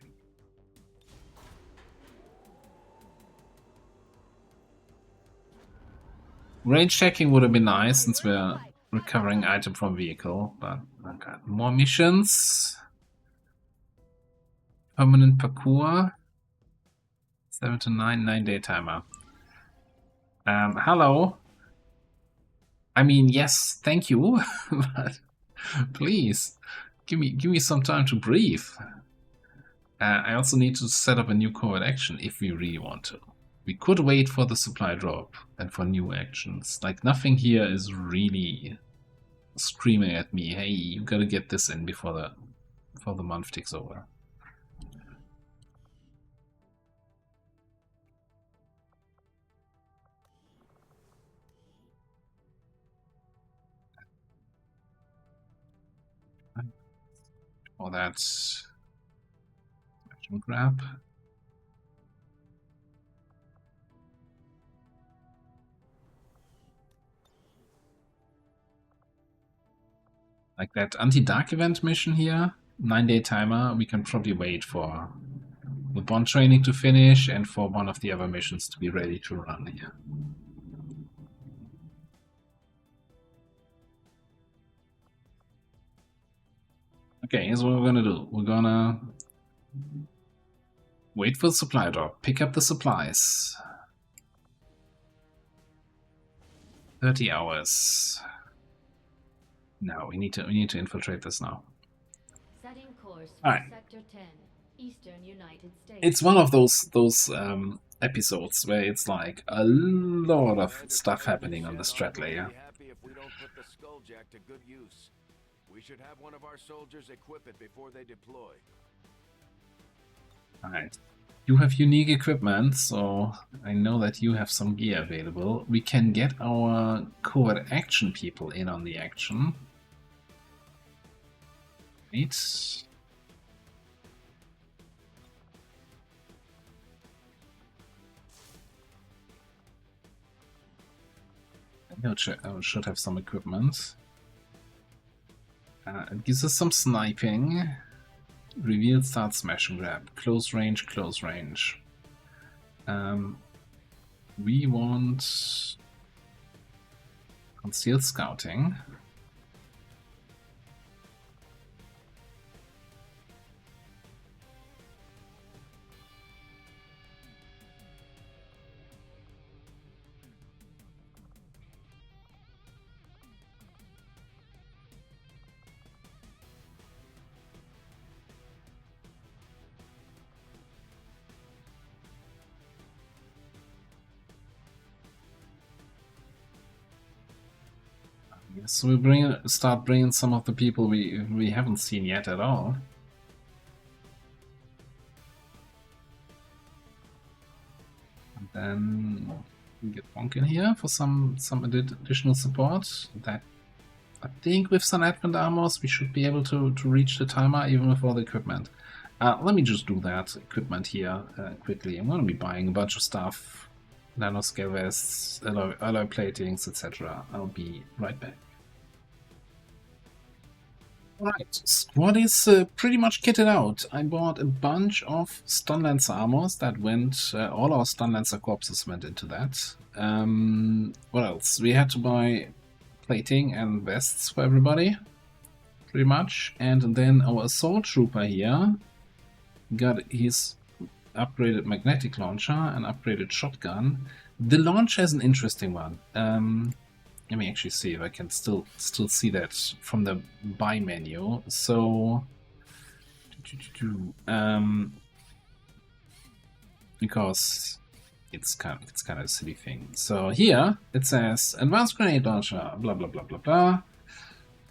Range checking would have been nice since we're recovering item from vehicle, but okay. More missions. Permanent parkour. 7 to 9, 9-day timer. Hello. I mean, yes, thank you, but please give me some time to breathe. I also need to set up a new covert action if we really want to. We could wait for the supply drop and for new actions. Like, nothing here is really screaming at me, hey, you gotta get this in before the month ticks over. For that action grab. Like that anti-dark event mission here, 9-day timer, we can probably wait for the bond training to finish and for one of the other missions to be ready to run here. Okay, here's what we're gonna do. We're gonna wait for the supply drop, pick up the supplies. 30 hours. No, we need to infiltrate this now. Setting course All for right. Sector 10, Eastern United States. It's one of those episodes where it's like a lot of stuff happening on the strat layer. Happy if we don't put the Skulljack to good use. We should have one of our soldiers equip it before they deploy. Alright. You have unique equipment, so I know that you have some gear available. We can get our covert action people in on the action. Right. should have some equipment. It gives us some sniping. Reveal, start, smash and grab. Close range, close range. We want concealed scouting. So we start bringing some of the people we haven't seen yet at all. And then we get Bonk in here for some additional support. That I think with some advent armors we should be able to reach the timer even with all the equipment. Let me just do that equipment here quickly. I'm going to be buying a bunch of stuff. Nanoscale vests, alloy platings, etc. I'll be right back. Alright, squad is pretty much kitted out. I bought a bunch of Stunlancer armors that went, all our Stunlancer corpses went into that. What else? We had to buy plating and vests for everybody, pretty much. And then our Assault Trooper here got his upgraded magnetic launcher and upgraded shotgun. The launcher is an interesting one. Let me actually see if I can still see that from the buy menu. So, because it's kind of a silly thing. So here it says advanced grenade launcher, blah blah blah blah blah.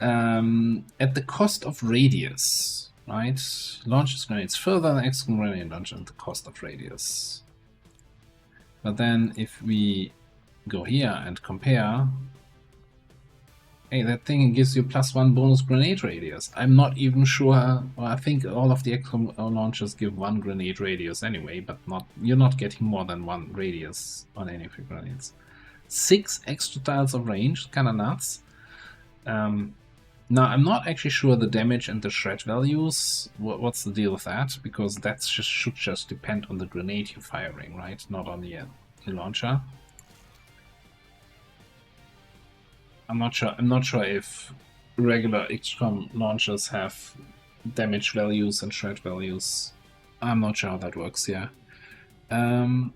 At the cost of radius, right? Launches grenades further than XCOM grenade launcher at the cost of radius. But then if we go here and compare. Hey, that thing gives you +1 bonus grenade radius. I'm not even sure. Well, I think all of the XCOM launchers give 1 grenade radius anyway, but you're not getting more than 1 radius on any of your grenades. 6 extra tiles of range, kind of nuts. Now, I'm not actually sure the damage and the shred values. What's the deal with that? Because that should just depend on the grenade you're firing, right? Not on the launcher. I'm not sure if regular XCOM launchers have damage values and shred values. I'm not sure how that works here. On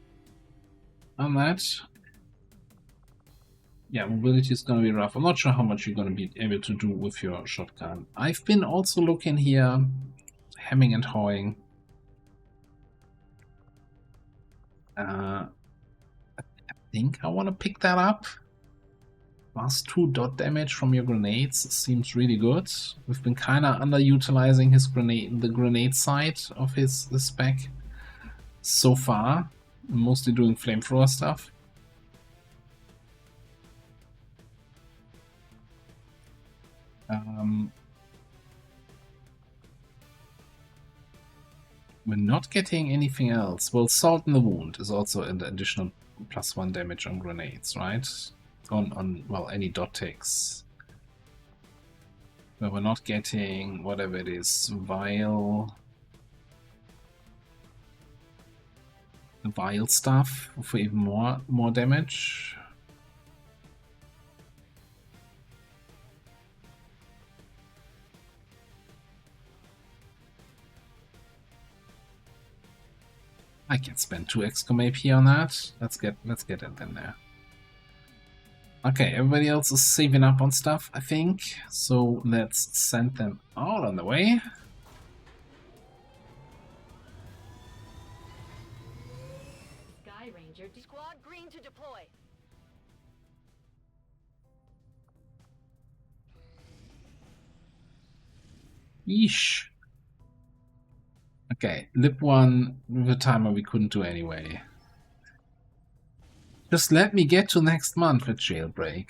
that, yeah, mobility is gonna be rough. I'm not sure how much you're gonna be able to do with your shotgun. I've been also looking here, hemming and hawing. I think I want to pick that up. +2 dot damage from your grenades seems really good. We've been kind of underutilizing the grenade side of his spec so far, mostly doing flamethrower stuff. We're not getting anything else. Well, Salt in the Wound is also an additional +1 damage on grenades, right? On well, any dot ticks. But we're not getting whatever it is, vial stuff for even more damage. I can spend 2 XCOM AP on that. Let's get it in there. Okay, everybody else is saving up on stuff, I think. So let's send them all on the way. Sky Ranger, squad green to deploy. Yeesh. Okay, lip 1 with a timer we couldn't do anyway. Just let me get to next month with jailbreak.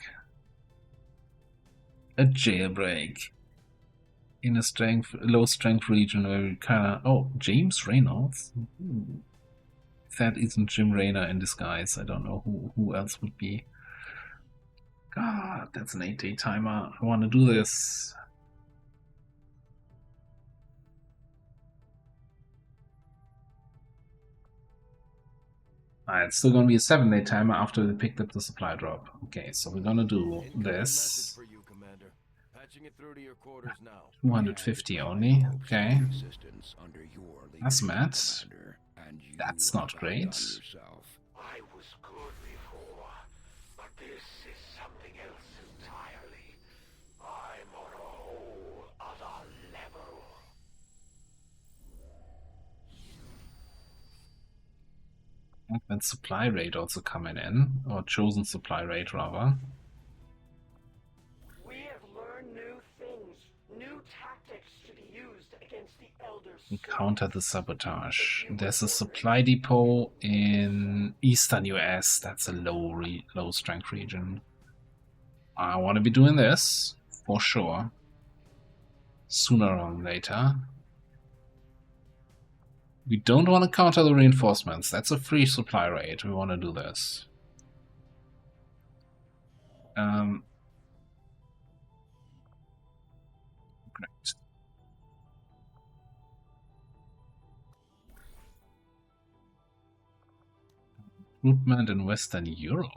A jailbreak. In a low strength region where we kinda... Oh, James Reynolds? If that isn't Jim Raynor in disguise, I don't know who else would be. God, that's an 8-day timer. I want to do this. It's still going to be a 7-day timer after we picked up the supply drop. Okay, so we're going to do this. For you, Commander. Patching it through to your quarters now. 250 only. Okay. Under your That's mad. Commander, and you That's not have great. outdone yourself. I was good before, but this is something else entirely. I'm on a whole other level. And supply rate also coming in, or chosen supply rate rather. We have learned new things, new tactics to be used against the elders. Counter the sabotage. There's a supply depot in eastern US. That's a low strength region. I want to be doing this for sure. Sooner or later. We don't want to counter the reinforcements. That's a free supply rate. We want to do this. Great. Recruitment in Western Europe.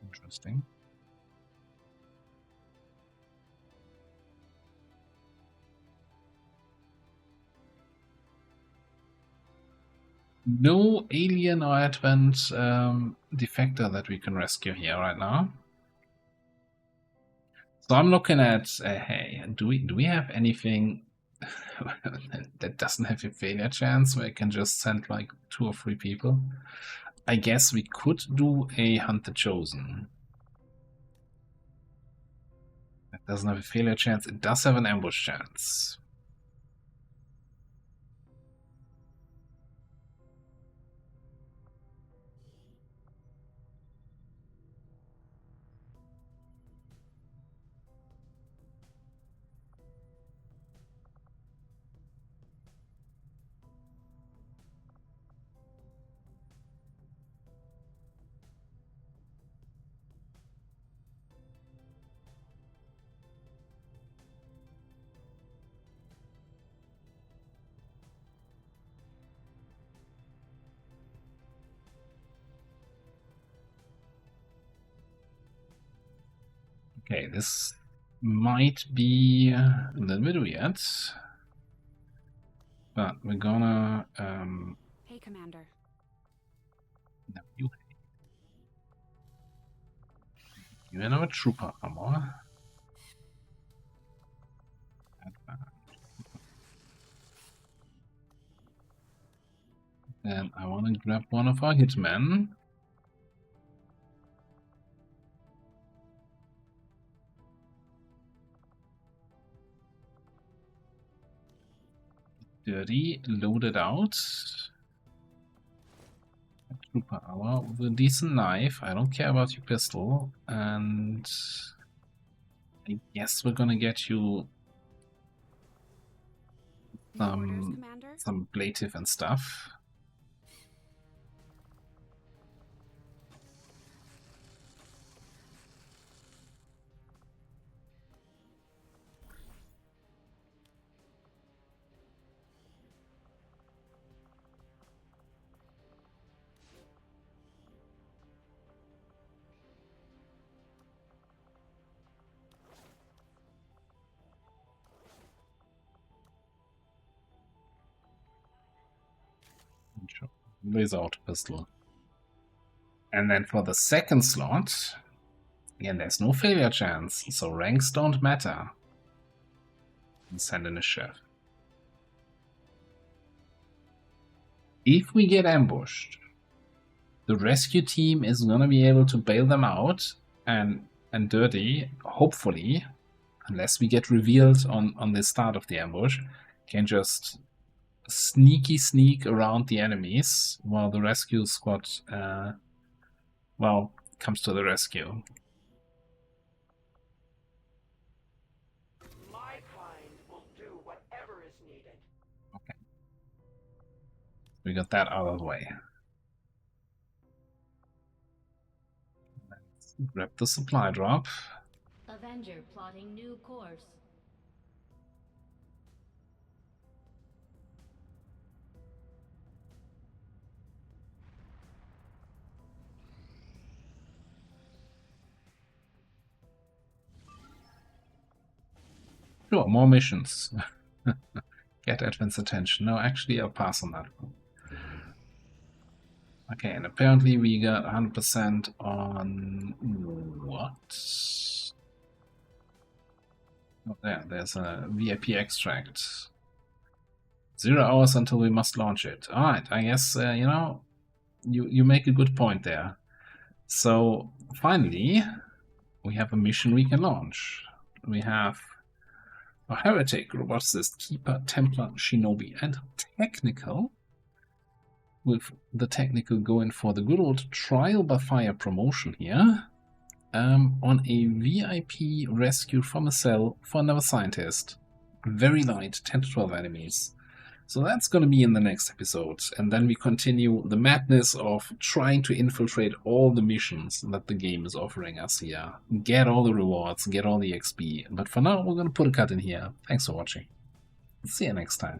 Interesting. No alien or advent defector that we can rescue here right now. So I'm looking at, hey, do we have anything that doesn't have a failure chance where I can just send like 2 or 3 people? I guess we could do a Hunt the Chosen. It doesn't have a failure chance. It does have an ambush chance. Okay, this might be a little bit weird, but we're gonna Hey, Commander. no, you have a trooper armor. And I want to grab one of our hitmen. Dirty, loaded out. A trooper armor with a decent knife. I don't care about your pistol. And I guess we're gonna get you New orders, Commander? some ablative and stuff. Laser auto pistol. And then for the second slot, again, there's no failure chance, so ranks don't matter. And send in a chef. If we get ambushed, the rescue team is gonna be able to bail them out, and Dirty, hopefully, unless we get revealed on the start of the ambush, can just sneak around the enemies while the rescue squad comes to the rescue. My kind will do whatever is needed. Okay. We got that out of the way. Grab the supply drop. Avenger plotting new course. Sure, more missions. Get Edwin's attention. No, actually, I'll pass on that one. Okay, and apparently we got 100% on what? Oh, there's a VIP extract. 0 hours until we must launch it. Alright, I guess, you know, you make a good point there. So, finally, we have a mission we can launch. We have a Heretic, what's this? Keeper, Templar, Shinobi, and Technical. With the Technical going for the good old Trial by Fire promotion here. On a VIP rescue from a cell for another scientist. Very light, 10 to 12 enemies. So that's going to be in the next episode. And then we continue the madness of trying to infiltrate all the missions that the game is offering us here. Get all the rewards, get all the XP. But for now, we're going to put a cut in here. Thanks for watching. See you next time.